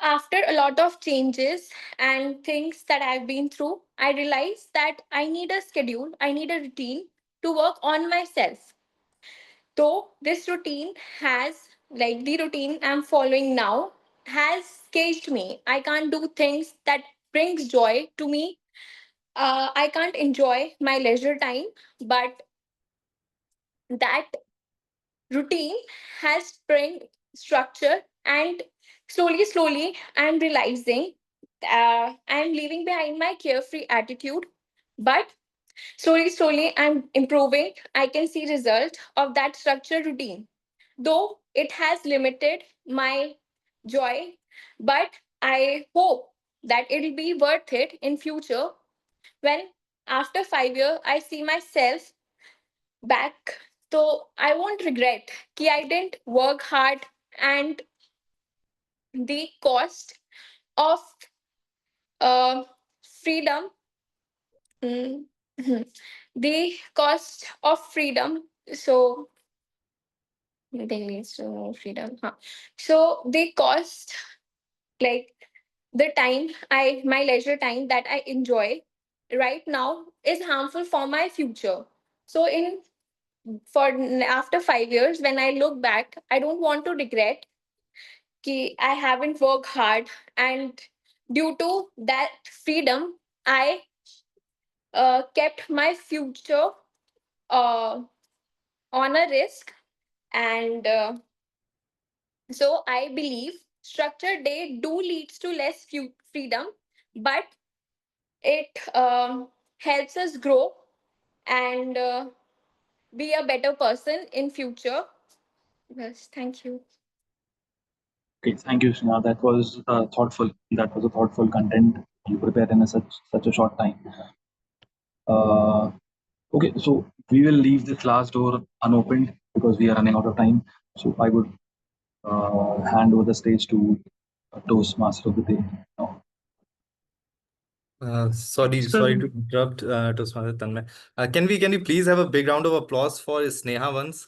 after a lot of changes and things that I've been through, I realized that I need a schedule, I need a routine to work on myself. Though this routine has, like the routine I'm following now, has caged me. I can't do things that brings joy to me. I can't enjoy my leisure time, but that routine has bring structure, and slowly I'm realizing I'm leaving behind my carefree attitude, but slowly I'm improving. I can see result of that structured routine, though it has limited my joy, but I hope that it'll be worth it in future when after 5 years I see myself back. So I won't regret कि I didn't work hard, and the cost of uh, freedom, mm, the cost of freedom. So they leads to more freedom. Huh. So the cost, like the time my leisure time that I enjoy right now is harmful for my future. So in for after 5 years, when I look back, I don't want to regret कि I haven't worked hard, and due to that freedom, I kept my future uh, on a risk, and so I believe structured day do leads to less freedom, but it helps us grow and be a better person in future. Yes, thank you. Okay, thank you, Sneha. That was thoughtful. That was a thoughtful content you prepared in such a short time. Okay, so we will leave this last door unopened because we are running out of time. So I would hand over the stage to Toastmaster of the day now. Sorry to interrupt, Toastmaster Tanmay. Can we please have a big round of applause for Sneha once?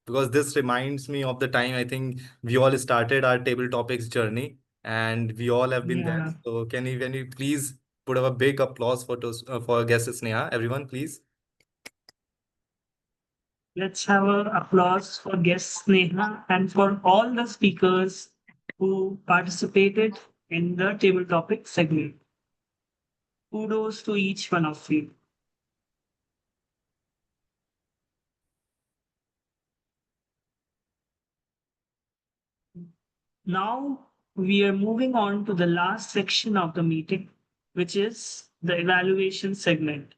Because this reminds me of the time I think we all started our table topics journey, and we all have been there. Yeah. So can you please put up a big applause for guest Sneha, everyone, please? Let's have an applause for guest Sneha and for all the speakers who participated in the table topic segment. Kudos to each one of you. Now we are moving on to the last section of the meeting, which is the evaluation segment.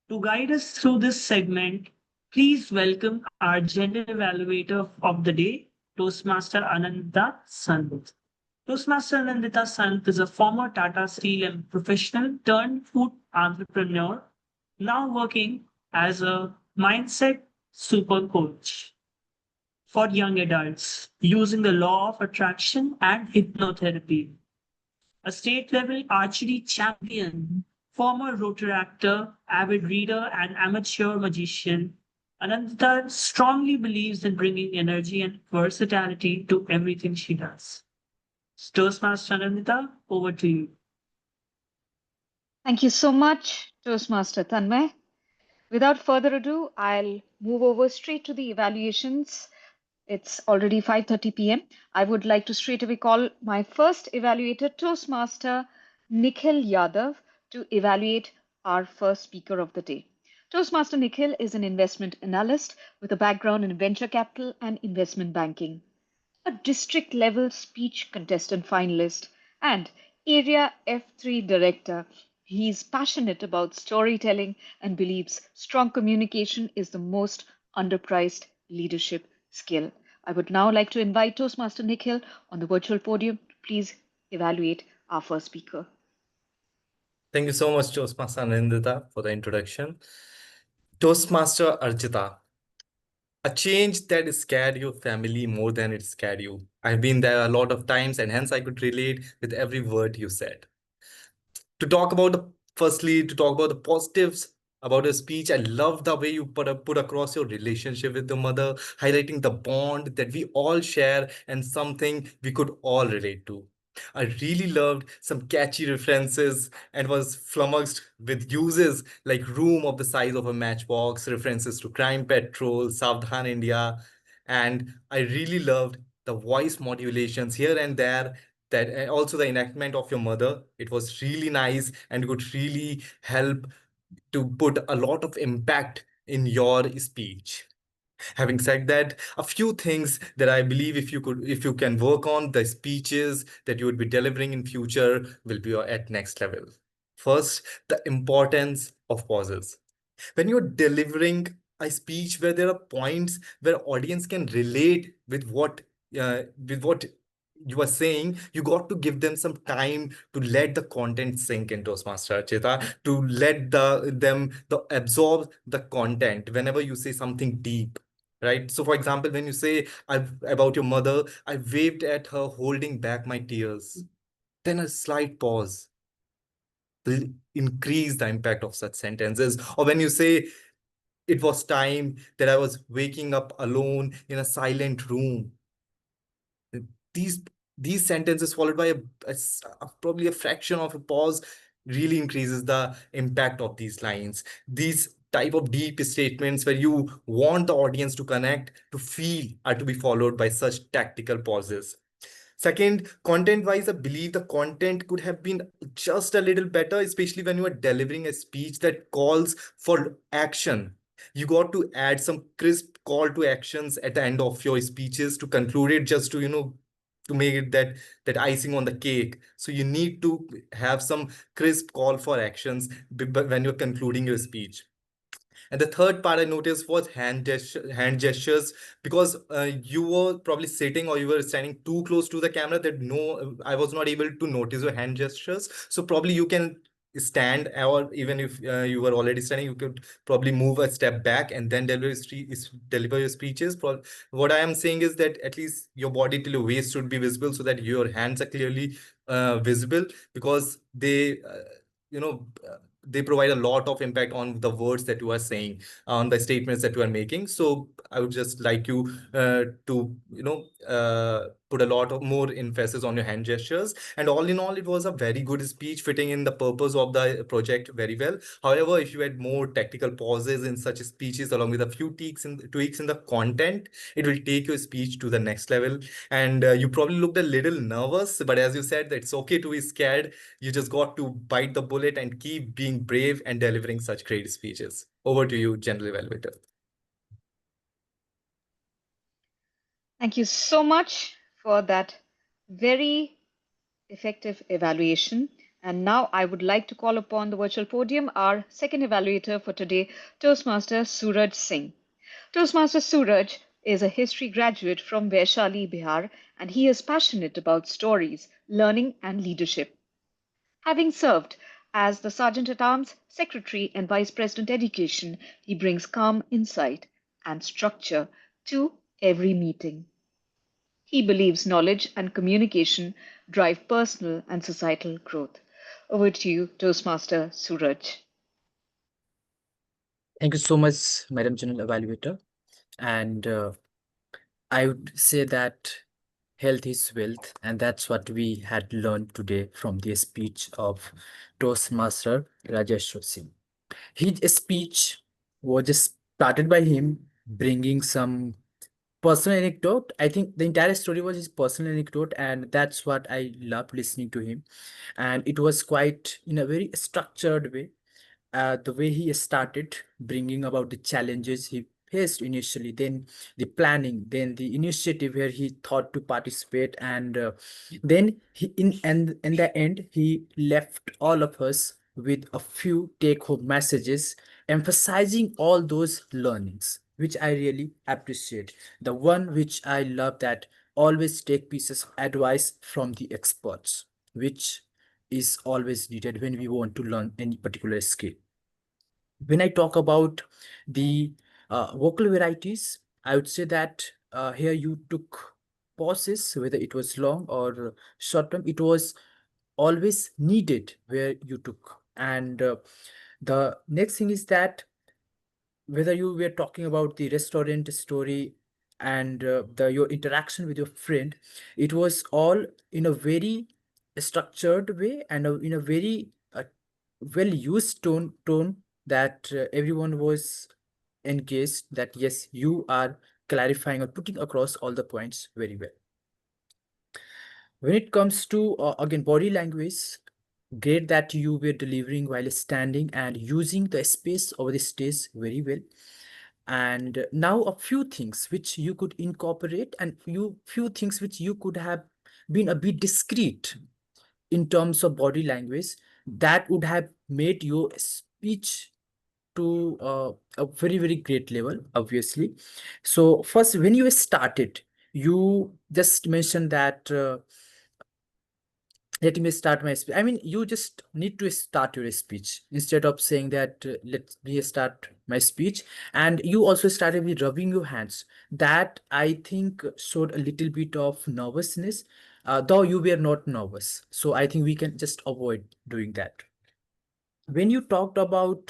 To guide us through this segment, please welcome our gender evaluator of the day, Toastmaster Anandita Sant. Toastmaster Anandita Sant is a former Tata Steel professional turned food entrepreneur, now working as a mindset super coach for young adults using the law of attraction and hypnotherapy. A state level archery champion, former Rotary actor, avid reader, and amateur magician, Anandita strongly believes in bringing energy and versatility to everything she does. Toastmaster Anandita, over to you. Thank you so much, Toastmaster Tanmay. Without further ado, I'll move over straight to the evaluations. It's already 5:30 p.m. I would like to straight away call my first evaluator, Toastmaster Nikhil Yadav, to evaluate our first speaker of the day. Toastmaster Nikhil is an investment analyst with a background in venture capital and investment banking, a district level speech contestant finalist, and Area F3 director. He's passionate about storytelling and believes strong communication is the most underpriced leadership skill. I would now like to invite Toastmaster Nikhil on the virtual podium. Please evaluate our first speaker. Thank you so much, Toastmaster Anindita, for the introduction. Toastmaster Archita, a change that scared your family more than it scared you. I've been there a lot of times, and hence I could relate with every word you said. To talk about the positives about your speech, I love the way you put across your relationship with the mother, highlighting the bond that we all share and something we could all relate to. I really loved some catchy references and was flummoxed with uses like room of the size of a matchbox, references to Crime Patrol, Savdhan India, and I really loved the voice modulations here and there, that also the enactment of your mother. It was really nice and could really help to put a lot of impact in your speech. Having said that, a few things that I believe if you can work on, the speeches that you would be delivering in future will be at next level. First, the importance of pauses. When you're delivering a speech where there are points where audience can relate with what you are saying, you got to give them some time to let the content sink in Toastmaster Cheta, to let the absorb the content whenever you say something deep. Right. So, for example, when you say about your mother, I waved at her, holding back my tears. Then a slight pause will increase the impact of such sentences. Or when you say, it was time that I was waking up alone in a silent room. These these sentences followed by probably a fraction of a pause really increases the impact of these lines. These type of deep statements where you want the audience to connect, to feel, are to be followed by such tactical pauses. Second, content-wise, I believe the content could have been just a little better, especially when you are delivering a speech that calls for action. You got to add some crisp call to actions at the end of your speeches to conclude it, just to, to make it that icing on the cake. So you need to have some crisp call for actions when you're concluding your speech. And the third part I noticed was hand gestures, because you were probably sitting or you were standing too close to the camera that no, I was not able to notice your hand gestures. So probably you can stand, or even if you were already standing, you could probably move a step back and then deliver your speeches. What I am saying is that at least your body till your waist should be visible so that your hands are clearly visible, because you know, they provide a lot of impact on the words that you are saying, on the statements that you are making. So I would just like you to, put a lot of more emphasis on your hand gestures. And all in all, it was a very good speech fitting in the purpose of the project very well. However, if you had more tactical pauses in such speeches along with a few tweaks in the content, it will take your speech to the next level. And you probably looked a little nervous, but as you said, that it's okay to be scared. You just got to bite the bullet and keep being brave and delivering such great speeches. Over to you, General Evaluator. Thank you so much for that very effective evaluation. And now I would like to call upon the virtual podium our second evaluator for today, Toastmaster Suraj Singh. Toastmaster Suraj is a history graduate from Vaishali, Bihar, and he is passionate about stories, learning, and leadership. Having served as the Sergeant at Arms, Secretary, and Vice President Education, he brings calm insight and structure to every meeting. He believes knowledge and communication drive personal and societal growth. Over to you, Toastmaster Suraj. Thank you so much, Madam General Evaluator. And I would say that health is wealth, and that's what we had learned today from the speech of Toastmaster Rajesh Singh. His speech was just started by him bringing some personal anecdote. I think the entire story was his personal anecdote, and that's what I loved listening to him. And it was quite in a very structured way. the way he started bringing about the challenges he faced initially, then the planning, then the initiative where he thought to participate, and then he and in the end he left all of us with a few take-home messages emphasizing all those learnings, which I really appreciate. The one which I love, that always take pieces of advice from the experts, which is always needed when we want to learn any particular skill. When I talk about the vocal varieties, I would say that here you took pauses, whether it was long or short term, it was always needed where you took. And the next thing is that whether you were talking about the restaurant story and the your interaction with your friend, it was all in a very structured way and in a very well used tone that everyone was engaged, that yes, you are clarifying or putting across all the points very well. When it comes to again body language, great that you were delivering while standing and using the space over the stage very well. And now a few things which you could incorporate, and few things which you could have been a bit discreet in terms of body language, that would have made your speech to a very very great level, obviously. So first, when you started, you just mentioned that let me start my speech. I mean, you just need to start your speech instead of saying that let me start my speech. And you also started with rubbing your hands. That I think showed a little bit of nervousness, though you were not nervous. So I think we can just avoid doing that. When you talked about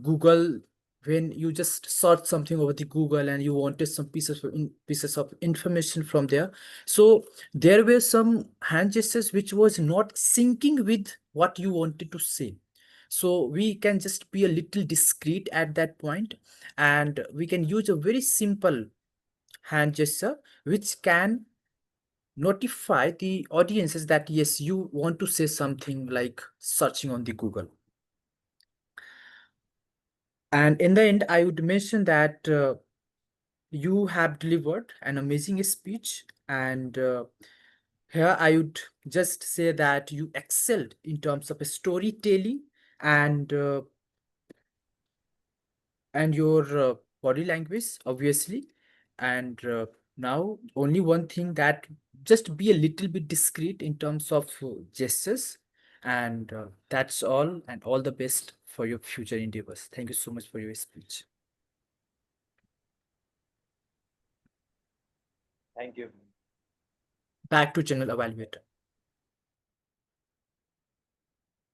Google, when you just search something over the Google and you wanted some pieces of information from there, so there were some hand gestures which was not syncing with what you wanted to say. So we can just be a little discreet at that point, and we can use a very simple hand gesture which can notify the audiences that yes, you want to say something, like searching on the Google. And in the end, I would mention that you have delivered an amazing speech. And here I would just say that you excelled in terms of storytelling and your body language, obviously. And now only one thing, that just be a little bit discreet in terms of gestures. And that's all, and all the best for your future endeavors. Thank you so much for your speech. Thank you. Back to general evaluator.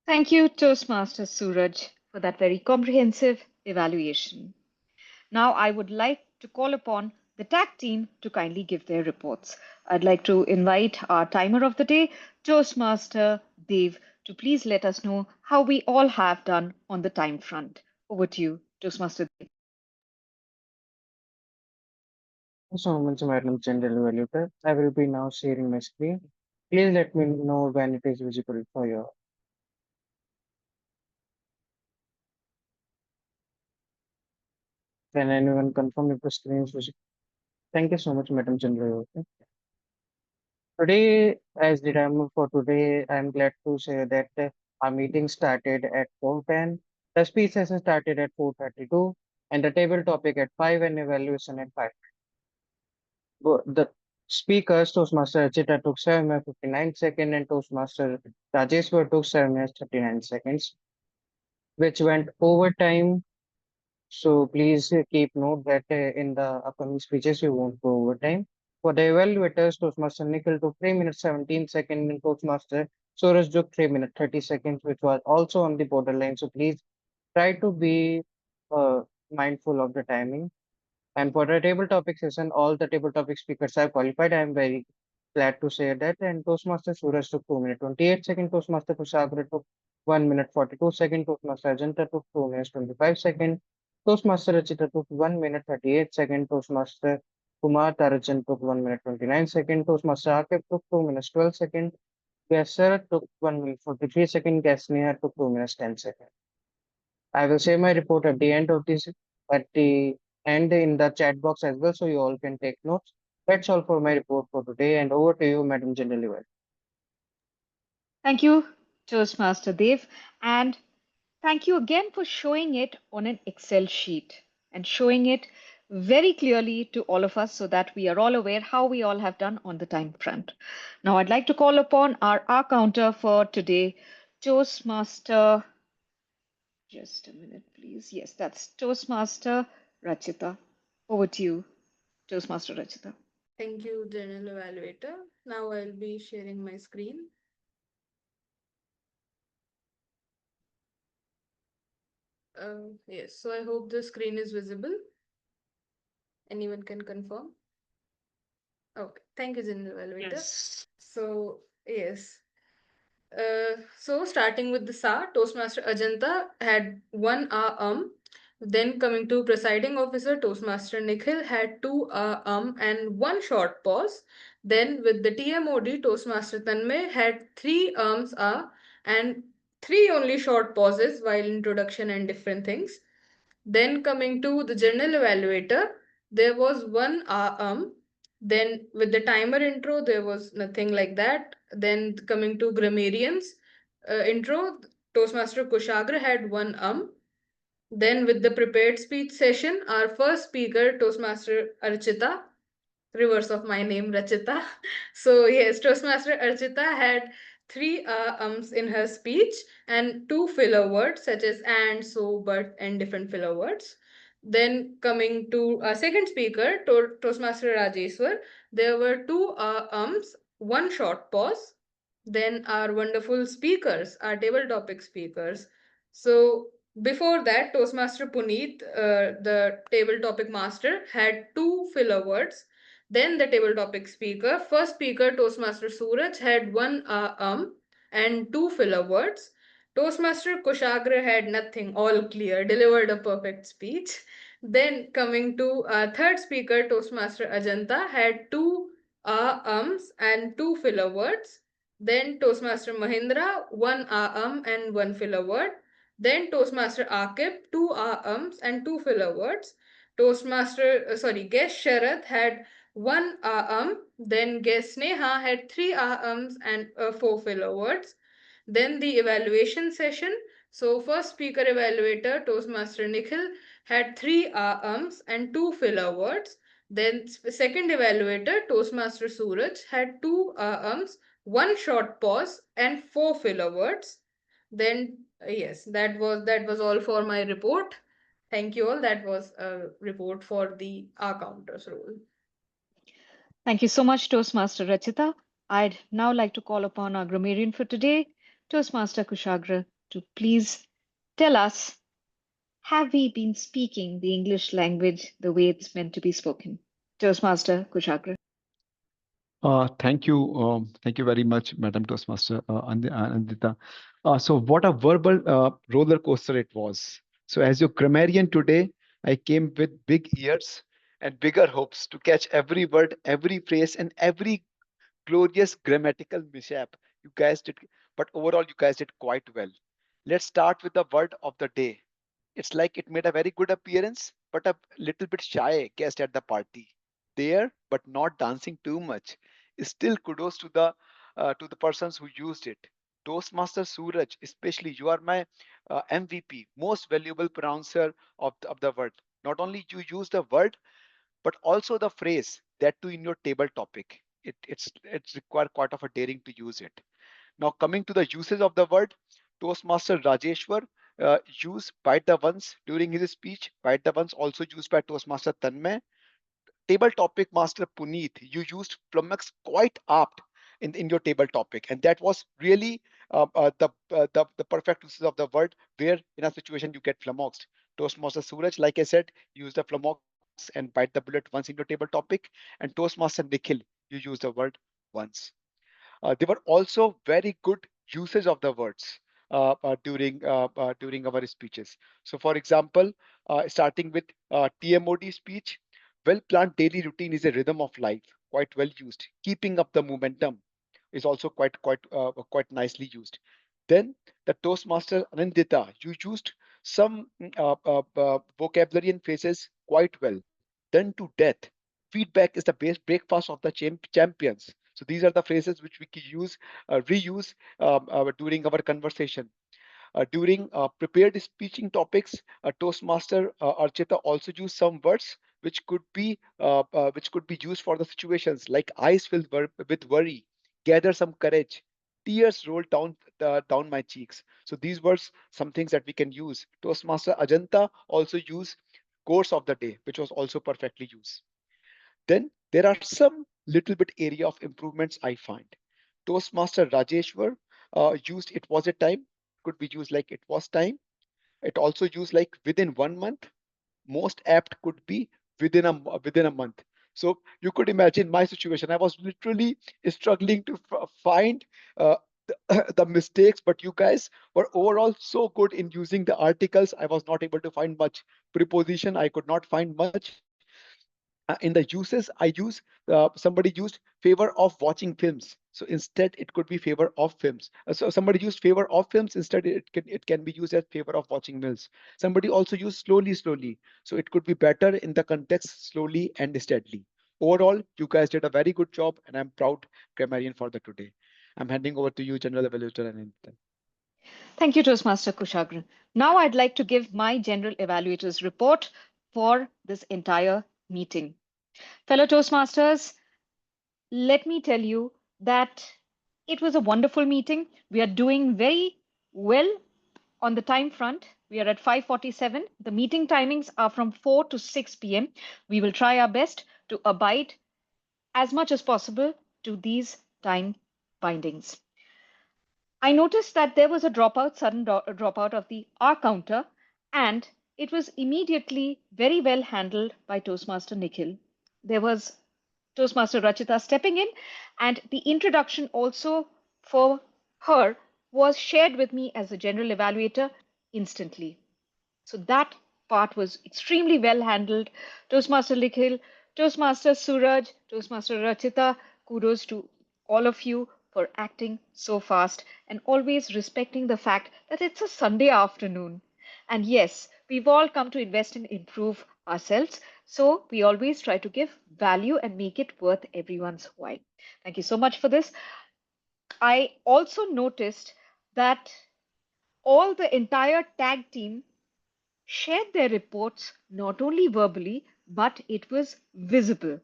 Thank you, Toastmaster Suraj, for that very comprehensive evaluation. Now, I would like to call upon the tag team to kindly give their reports. I'd like to invite our timer of the day, Toastmaster Dev, to please let us know how we all have done on the time front. Over to you, Toastmaster Dev. So much, Madam General Evaluator. I will be now sharing my screen. Please let me know when it is visible for you. Can anyone confirm if the screen is visible? Thank you so much, Madam General Evaluator. Today, as the time for today, I am glad to say that our meeting started at 4:10. The speech session started at 4:32, and the table topic at 5 and evaluation at 5. The speakers, Toastmaster Achita took 7 minutes 59 seconds, and Toastmaster Rajeshwar took 7 minutes 39 seconds, which went overtime. So please keep note that in the upcoming speeches, we won't go overtime. For the evaluators, Toastmaster Nikhil took 3 minutes 17 seconds, and Toastmaster Suraj took 3 minutes 30 seconds, which was also on the borderline. So please try to be mindful of the timing. And for the table topic session, all the table topic speakers are qualified. I am very glad to say that. And Toastmaster Suraj took 2 minutes 28 seconds. Toastmaster Kushagra took 1 minute 42 seconds. Toastmaster Ajanta took 2 minutes 25 seconds. Toastmaster Rachita took 1 minute 38 seconds. Toastmaster Kumar Tarajan took 1 minute 29 seconds. Toastmaster Akib took 2 minutes 12 seconds. Guest Sarath took 1 minute 43 seconds. Guest Neha took 2 minutes 10 seconds. I will share my report at the end of this, at the end in the chat box as well, so you all can take notes. That's all for my report for today, and over to you, Madam General Level. Thank you, Toastmaster Dev. And thank you again for showing it on an Excel sheet and showing it very clearly to all of us so that we are all aware how we all have done on the time front. Now, I'd like to call upon our R counter for today, Toastmaster. Just a minute, please. Yes, that's Toastmaster Rachita. Over to you, Toastmaster Rachita. Thank you, General Evaluator. Now I'll be sharing my screen. Yes, so I hope the screen is visible. Anyone can confirm? Okay, thank you, General Evaluator. Yes. So, yes. So starting with the SA, Toastmaster Ajanta had one Then coming to presiding officer, Toastmaster Nikhil had two and one short pause. Then with the TMOD, Toastmaster Tanmay had three and three only short pauses while introduction and different things. Then coming to the general evaluator, there was one Then with the timer intro, there was nothing like that. Then coming to grammarians intro, Toastmaster Kushagra had one Then with the prepared speech session, our first speaker, Toastmaster Archita, reverse of my name, Rachita. So yes, Toastmaster Archita had three ums in her speech and two filler words such as and, so, but, and different filler words. Then coming to our second speaker, Toastmaster Rajeshwar, there were two ums, one short pause. Then our wonderful speakers, our table topic speakers. So before that, Toastmaster Puneet, the table topic master, had two filler words. Then the table topic speaker, first speaker Toastmaster Suraj had one and two filler words. Toastmaster Kushagra had nothing, all clear, delivered a perfect speech. Then coming to third speaker Toastmaster Ajanta had two and two filler words. Then Toastmaster Mahindra, one and one filler word. Then Toastmaster Akib, two ums and two filler words. Guest Sharath had one then guest Sneha had three ums and four filler words. Then the evaluation session. So first speaker evaluator, Toastmaster Nikhil, had three ums and two filler words. Then second evaluator, Toastmaster Suraj, had two ums, one short pause, and four filler words. Then yes, that was all for my report. Thank you all. That was a report for the R counters role. Thank you so much, Toastmaster Rachita. I'd now like to call upon our grammarian for today, Toastmaster Kushagra, to please tell us, have we been speaking the English language the way it's meant to be spoken? Toastmaster Kushagra. Thank you very much, Madam Toastmaster Andita. So what a verbal roller coaster it was. So as your grammarian today, I came with big ears and bigger hopes to catch every word, every phrase, and every glorious grammatical mishap. You guys did, but overall, you guys did quite well. Let's start with the word of the day. It's like it made a very good appearance, but a little bit shy guest at the party. There, but not dancing too much. Still, kudos to the persons who used it. Toastmaster Suraj, especially you are my MVP, most valuable pronouncer of the word. Not only you use the word, but also the phrase that too in your table topic. It's required quite of a daring to use it. Now coming to the usage of the word, Toastmaster Rajeshwar used bite the ones during his speech. Bite the ones also used by Toastmaster Tanmay. Table topic master Puneet, you used flummox quite apt in your table topic, and that was really the perfect usage of the word where in a situation you get flummoxed. Toastmaster Suraj, like I said, use the flummox and bite the bullet once in your table topic, and Toastmaster Nikhil, you use the word once. They were also very good usage of the words during our speeches. So, for example, starting with TMOD speech, well-planned daily routine is a rhythm of life, quite well used. Keeping up the momentum is also quite nicely used. Then the Toastmaster Anindita, you used some vocabulary and phrases quite well. Done to death. Feedback is the base breakfast of the champions. So these are the phrases which we can use, reuse during our conversation. During prepared speaking topics, Toastmaster Archita also used some words which could be used for the situations like eyes filled with worry, gather some courage, tears roll down my cheeks. So these words, some things that we can use. Toastmaster Ajanta also used course of the day, which was also perfectly used. Then there are some little bit area of improvements I find. Toastmaster Rajeshwar used it was a time, could be used like it was time. It also used like within 1 month. Most apt could be within a month. So you could imagine my situation. I was literally struggling to find uh, the mistakes, but you guys were overall so good in using the articles. I was not able to find much preposition. I could not find much in the uses I use. Somebody used favor of watching films, so instead it could be favor of films. So somebody used favor of films, instead it can be used as favor of watching meals. Somebody also used slowly, so it could be better in the context slowly and steadily. Overall, you guys did a very good job, and I'm proud grammarian for the today. I'm handing over to you, General Evaluator and Anithan. Thank you, Toastmaster Kushagra. Now I'd like to give my general evaluator's report for this entire meeting. Fellow Toastmasters, let me tell you that it was a wonderful meeting. We are doing very well on the time front. We are at 5:47. The meeting timings are from 4 to 6 p.m. We will try our best to abide as much as possible to these time bindings. I noticed that there was a sudden dropout of the R counter, and it was immediately very well handled by Toastmaster Nikhil. There was Toastmaster Rachita stepping in, and the introduction also for her was shared with me as a general evaluator instantly. So that part was extremely well handled. Toastmaster Nikhil, Toastmaster Suraj, Toastmaster Rachita, kudos to all of you for acting so fast and always respecting the fact that it's a Sunday afternoon. And yes, we've all come to invest and improve ourselves. So we always try to give value and make it worth everyone's while. Thank you so much for this. I also noticed that all the entire tag team shared their reports not only verbally, but it was visible,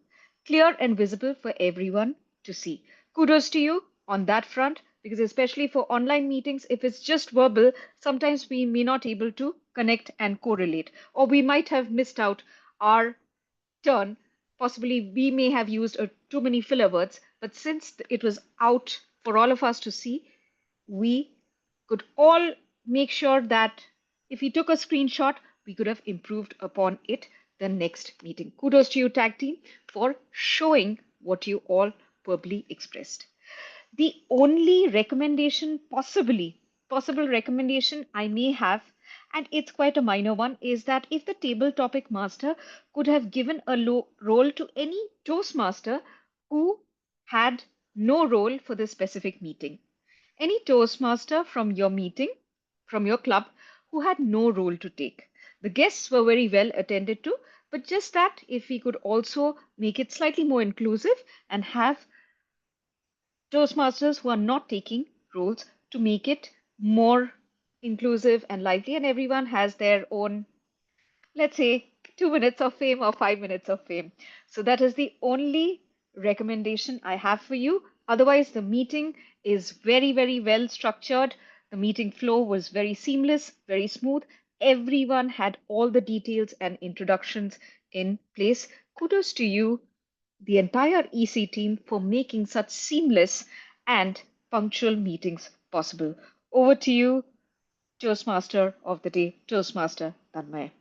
clear and visible for everyone to see. Kudos to you on that front, because especially for online meetings, if it's just verbal, sometimes we may not able to connect and correlate, or we might have missed out our turn. Possibly we may have used too many filler words, but since it was out for all of us to see, we could all make sure that if we took a screenshot, we could have improved upon it the next meeting. Kudos to you, tag team, for showing what you all verbally expressed. The only recommendation, possible recommendation I may have, and it's quite a minor one, is that if the table topic master could have given a role to any Toastmaster who had no role for this specific meeting. Any Toastmaster from your meeting, from your club, who had no role to take. The guests were very well attended to, but just that if we could also make it slightly more inclusive and have Toastmasters who are not taking roles to make it more inclusive and lively, and everyone has their own, let's say, 2 minutes of fame or 5 minutes of fame. So that is the only recommendation I have for you. Otherwise, the meeting is very, very well structured. The meeting flow was very seamless, very smooth. Everyone had all the details and introductions in place. Kudos to you, the entire EC team, for making such seamless and punctual meetings possible. Over to you, Toastmaster of the day, Toastmaster Tanmay.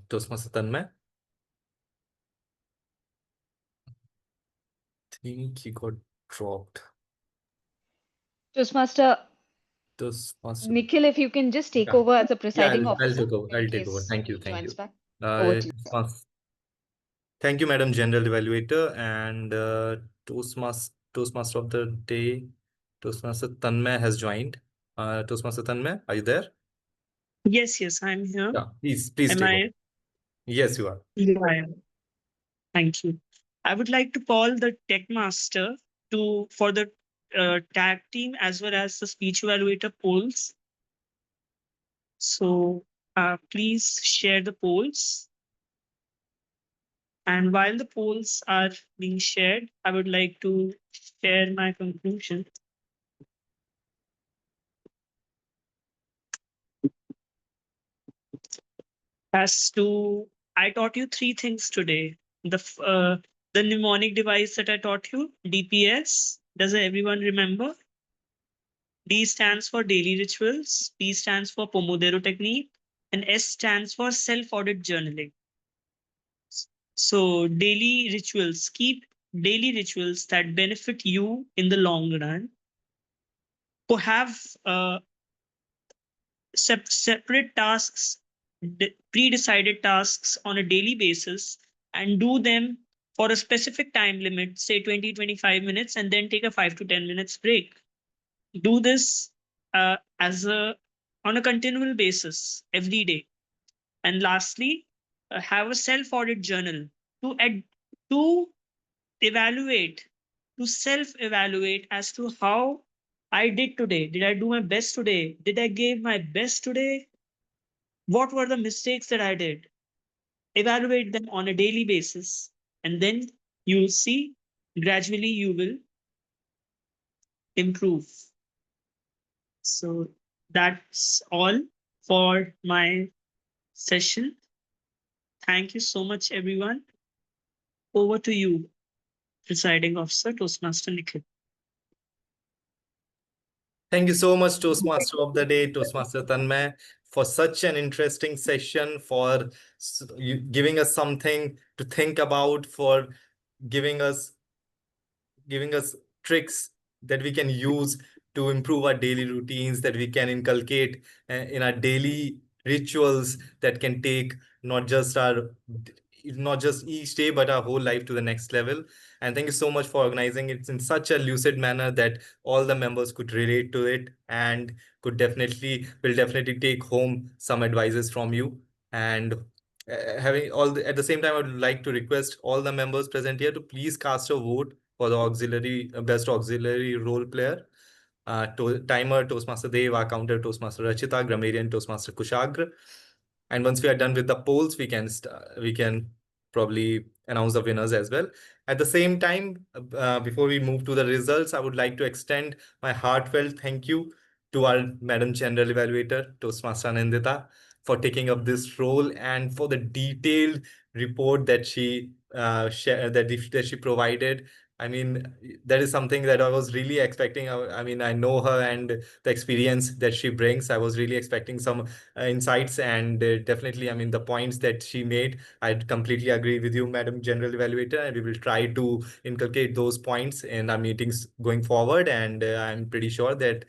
Toastmaster Tanmay. Think he got dropped. Toastmaster Toastmaster. Nikhil, if you can just take Yeah. over as a Yeah, presiding I'll officer take over. in I'll take over. case Thank you. he Thank joins you. back. Over to you. Thank you, Madam General Evaluator and Toastmaster of the Day. Toastmaster Tanmay has joined. Toastmaster Tanmay, are you there? Yes, I'm here. Yeah, please Am take over. I? Yes, you are. Yeah, I am. Thank you. I would like to call the tech master for the tag team as well as the speech evaluator polls. So please share the polls. And while the polls are being shared, I would like to share my conclusion. As to, I taught you three things today. The mnemonic device that I taught you, DPS. Does everyone remember? D stands for daily rituals, P stands for Pomodoro technique, and S stands for self-audit journaling. So daily rituals, keep daily rituals that benefit you in the long run. To have separate tasks, pre-decided tasks on a daily basis, and do them for a specific time limit, say 20-25 minutes, and then take a 5 to 10 minutes break. Do this as a on a continual basis every day. And lastly, have a self-audit journal to to evaluate, to self-evaluate as to how I did today. Did I do my best today? Did I give my best today? What were the mistakes that I did? Evaluate them on a daily basis, and then you will see gradually you will improve. So that's all for my session. Thank you so much, everyone. Over to you, presiding officer, Toastmaster Nikhil. Thank you so much, Toastmaster of the Day, Toastmaster Tanmay, for such an interesting session, for giving us something to think about, for giving us tricks that we can use to improve our daily routines, that we can inculcate in our daily rituals that can take not just our not just each day but our whole life to the next level. And thank you so much for organizing it in such a lucid manner that all the members could relate to it and will definitely take home some advices from you. And at the same time, I would like to request all the members present here to please cast a vote for the auxiliary best auxiliary role player. Timer Toastmaster Dev, our counter Toastmaster Rachita, Grammarian Toastmaster Kushagra. And once we are done with the polls, we can probably announce the winners as well. At the same time, before we move to the results, I would like to extend my heartfelt thank you to our Madam General Evaluator, Toastmaster Anindita, for taking up this role and for the detailed report that she that she provided. I mean, that is something that I was really expecting. I mean, I know her and the experience that she brings. I was really expecting some insights, and definitely, I mean, the points that she made, I completely agree with you, Madam General Evaluator, and we will try to inculcate those points in our meetings going forward. And I'm pretty sure that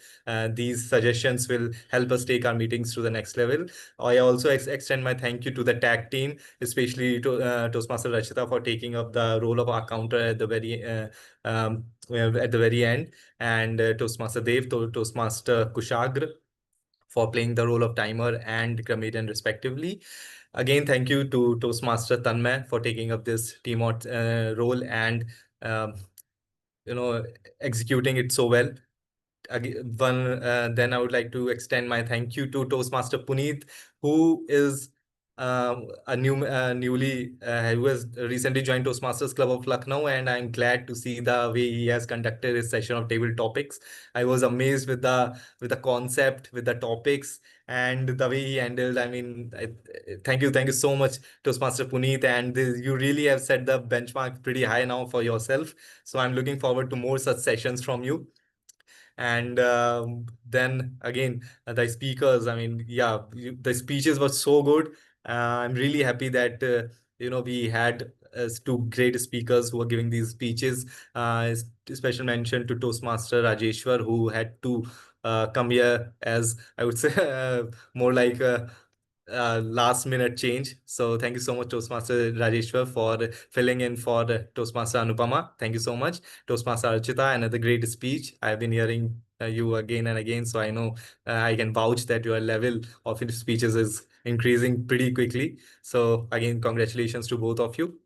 these suggestions will help us take our meetings to the next level. I also extend my thank you to the tag team, especially to Toastmaster Rachita, for taking up the role of our counter at the very end, and Toastmaster Dev, Toastmaster Kushagra, for playing the role of timer and grammarian respectively. Again, thank you to Toastmaster Tanmay for taking up this team role and um, executing it so well. Then I would like to extend my thank you to Toastmaster Puneet, who is who has recently joined Toastmasters Club of Lucknow, and I'm glad to see the way he has conducted his session of table topics. I was amazed with the concept, with the topics, and the way he handled. I mean, thank you so much, Toastmaster Puneet, and you really have set the benchmark pretty high now for yourself. So I'm looking forward to more such sessions from you. And then again, the speakers, I mean, yeah, the speeches were so good. I'm really happy that we had two great speakers who were giving these speeches. Special mention to Toastmaster Rajeshwar, who had to come here as, I would say, more like a last minute change. So thank you so much, Toastmaster Rajeshwar, for filling in for Toastmaster Anupama. Thank you so much, Toastmaster Archita. Another great speech. I've been hearing you again and again, so I know I can vouch that your level of speeches is increasing pretty quickly. So again, congratulations to both of you.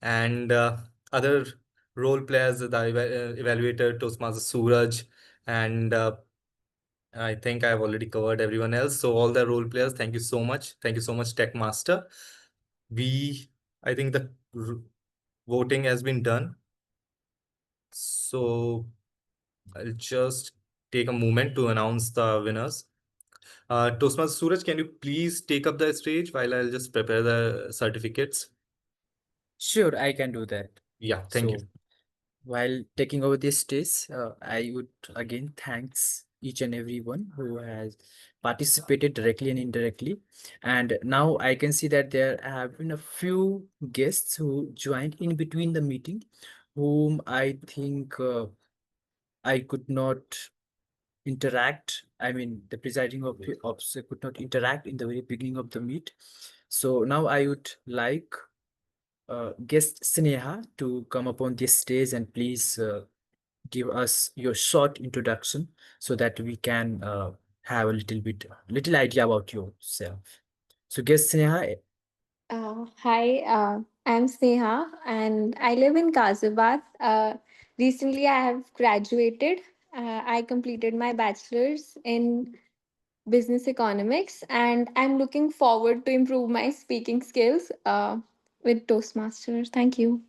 And other role players, the evaluator, Toastmaster Suraj, and I think I've already covered everyone else. So all the role players, thank you so much. Thank you so much, Tech Master. I think the voting has been done. So I'll just take a moment to announce the winners. Toastmaster Suraj, can you please take up the stage while I'll just prepare the certificates? Sure, I can do that. Yeah, thank you. So while taking over this stage, I would again thanks each and everyone who has participated directly and indirectly. And now I can see that there have been a few guests who joined in between the meeting, whom I think I could not interact. I mean, the presiding officer could not interact in the very beginning of the meet. So now I would like guest Sneha to come up on this stage and please give us your short introduction so that we can have a little idea about yourself. So guest Sneha. Hi, I'm Sneha and I live in Kazibad. Recently, I have graduated. I completed my bachelor's in business economics and I'm looking forward to improve my speaking skills with Toastmasters. Thank you.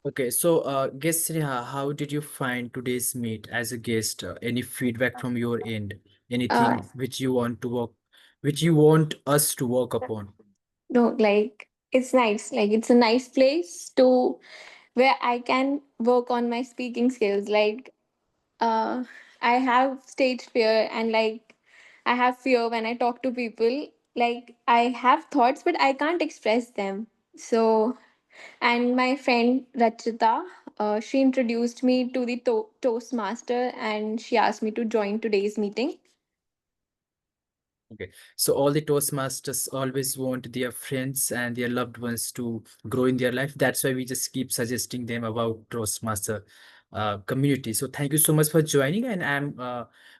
Okay, so guest Sneha, how did you find today's meet as a guest? Any feedback from your end? Uh, Anything which you want us to work upon? no, like it's nice. Like it's a nice place to where I can work on my speaking skills. Like uh I have stage fear and like I have fear when I talk to people. Like I have thoughts but I can't express them. So and my friend Rachita, she introduced me to the Toastmaster and she asked me to join today's meeting. Okay, so all the Toastmasters always want their friends and their loved ones to grow in their life. That's why we just keep suggesting them about Toastmaster community. So thank you so much for joining, and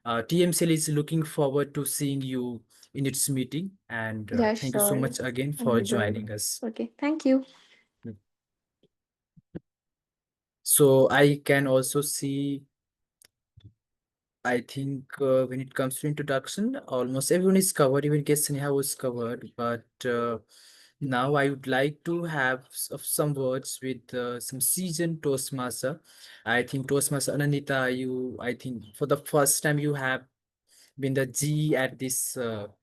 TMCL is looking forward to seeing you in its meeting. And Yeah, thank you so sure. much again I'll for be there. joining us. Okay, thank you. So I can also see, I think when it comes to introduction, almost everyone is covered, even guest Sneha was covered. But now I would like to have some words with some seasoned Toastmaster. I think Toastmaster Anandita, I think for the first time you have been the G at this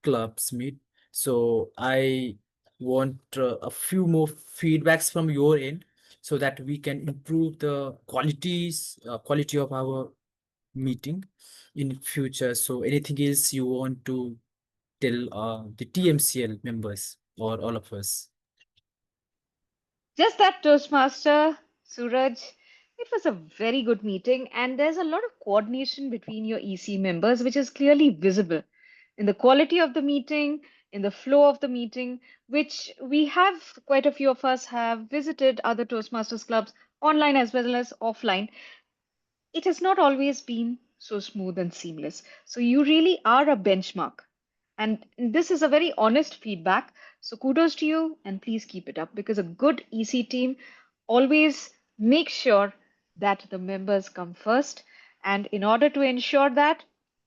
club's meet. So I want a few more feedbacks from your end so that we can improve the quality of our meeting in future. So anything else you want to tell the TMCL members or all of us? Just that, Toastmaster, Suraj, it was a very good meeting, and there's a lot of coordination between your EC members, which is clearly visible in the quality of the meeting, in the flow of the meeting, which we have quite a few of us have visited other Toastmasters clubs online as well as offline. It has not always been so smooth and seamless. So you really are a benchmark. And this is a very honest feedback. So kudos to you and please keep it up because a good EC team always makes sure that the members come first. And in order to ensure that,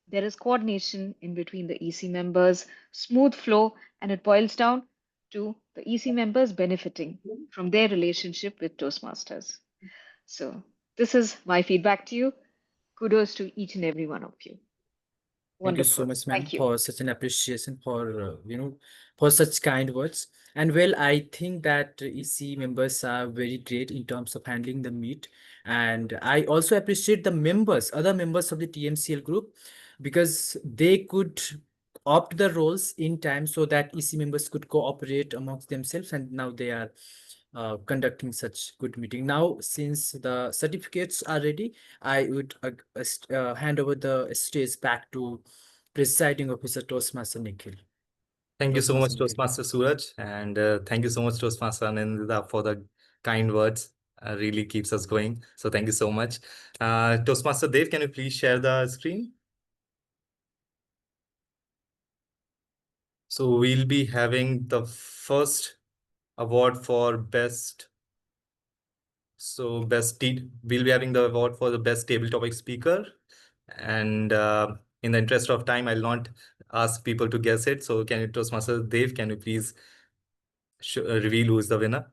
there is coordination in between the EC members, smooth flow, and it boils down to the EC members benefiting from their relationship with Toastmasters. So this is my feedback to you. Kudos to each and every one of you. Thank you so Wonderful. much, ma'am, Thank you. for such an appreciation for for such kind words. And well, I think that EC members are very great in terms of handling the meet. And I also appreciate the members, other members of the TMCL group, because they could opt the roles in time so that EC members could cooperate amongst themselves. And now they are conducting such good meeting. Now, since the certificates are ready, I would hand over the stage back to presiding officer Toastmaster Nikhil. Thank you so much, Nikhil. Toastmaster Suraj, and thank you so much, Toastmaster Anindita, for the kind words. Really keeps us going. So thank you so much. Toastmaster Dev, can you please share the screen? So we'll be having the first award for best. So we'll be having the award for the best table topic speaker. And in the interest of time, I'll not ask people to guess it. So can you, Toastmaster Dev, can you please reveal who is the winner?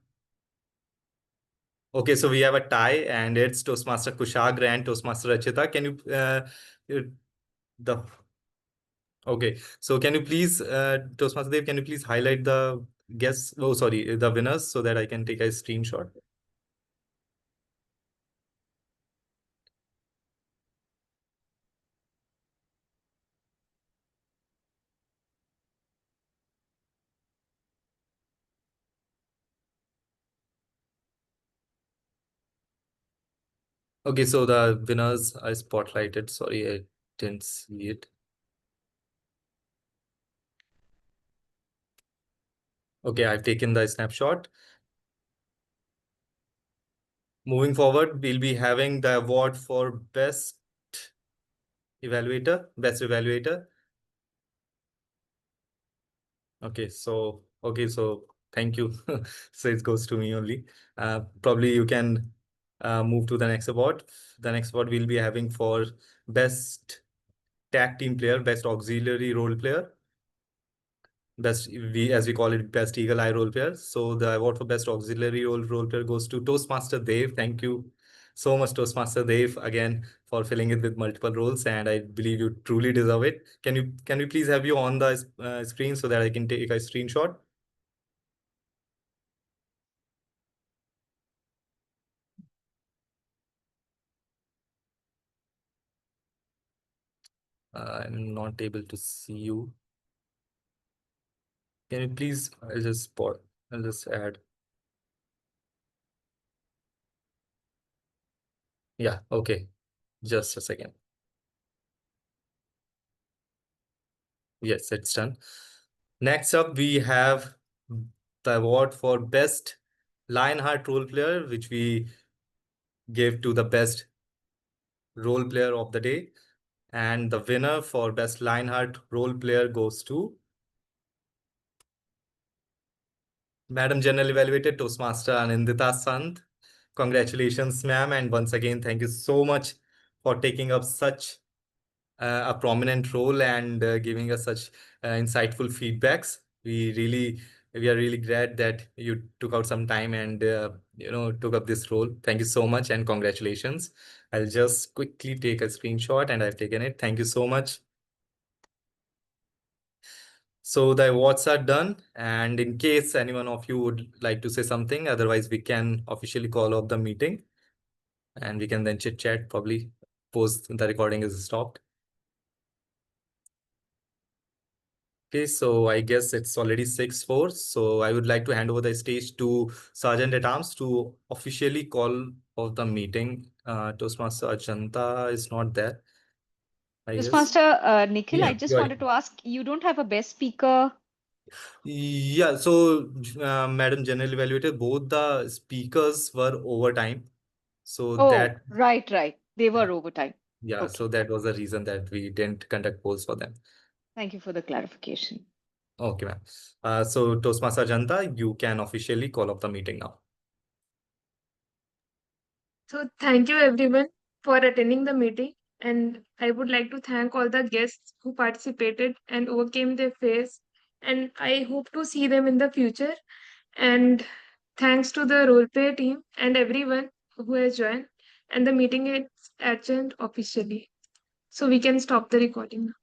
Okay, so we have a tie, and it's Toastmaster Kushagra and Toastmaster Rachita. Can you the okay? So can you please, Toastmaster Dev, can you please highlight the guests? Oh, sorry, the winners, so that I can take a screenshot. Okay, so the winners are spotlighted. Sorry, I didn't see it. Okay, I've taken the snapshot. Moving forward, we'll be having the award for best evaluator. Okay, so thank you. So it goes to me only. Probably you can move to the next award. The next award we'll be having for best tag team player, best auxiliary role player, best as we call it, best eagle eye role player. So the award for best auxiliary role player goes to Toastmaster Dev. Thank you so much, Toastmaster Dev, again for filling it with multiple roles, and I believe you truly deserve it. Can you please have you on the screen so that I can take a screenshot? I'm not able to see you. Can you please? I'll just add. Yeah. Okay. Just a second. Yes, it's done. Next up, we have the award for best Lionheart role player, which we gave to the best role player of the day. And the winner for best Lionheart role player goes to Madam General Evaluator Toastmaster Anindita Sant. Congratulations, ma'am. And once again, thank you so much for taking up such a prominent role and giving us such insightful feedbacks. We are really glad that you took out some time and took up this role. Thank you so much and congratulations. I'll just quickly take a screenshot, and I've taken it. Thank you so much. So the awards are done, and in case anyone of you would like to say something, otherwise we can officially call off the meeting, and we can then chit chat probably post the recording is stopped. Okay, so I guess it's already 6:04. So I would like to hand over the stage to Sergeant at Arms to officially call off the meeting. Toastmaster Ajanta is not there, I guess. Toastmaster Nikhil, I Yeah, just you're wanted to ask, you don't have a best speaker? Yeah, so Madam General Evaluator, both the speakers were overtime. So Oh, that, right. They were overtime. yeah, Okay. so that was the reason that we didn't conduct polls for them. Thank you for the clarification. Okay, ma'am. So Toastmaster Ajanta, you can officially call off the meeting now. So thank you everyone for attending the meeting. And I would like to thank all the guests who participated and overcame their fears. And I hope to see them in the future. And thanks to the roleplay team and everyone who has joined. And the meeting is adjourned officially. So we can stop the recording now.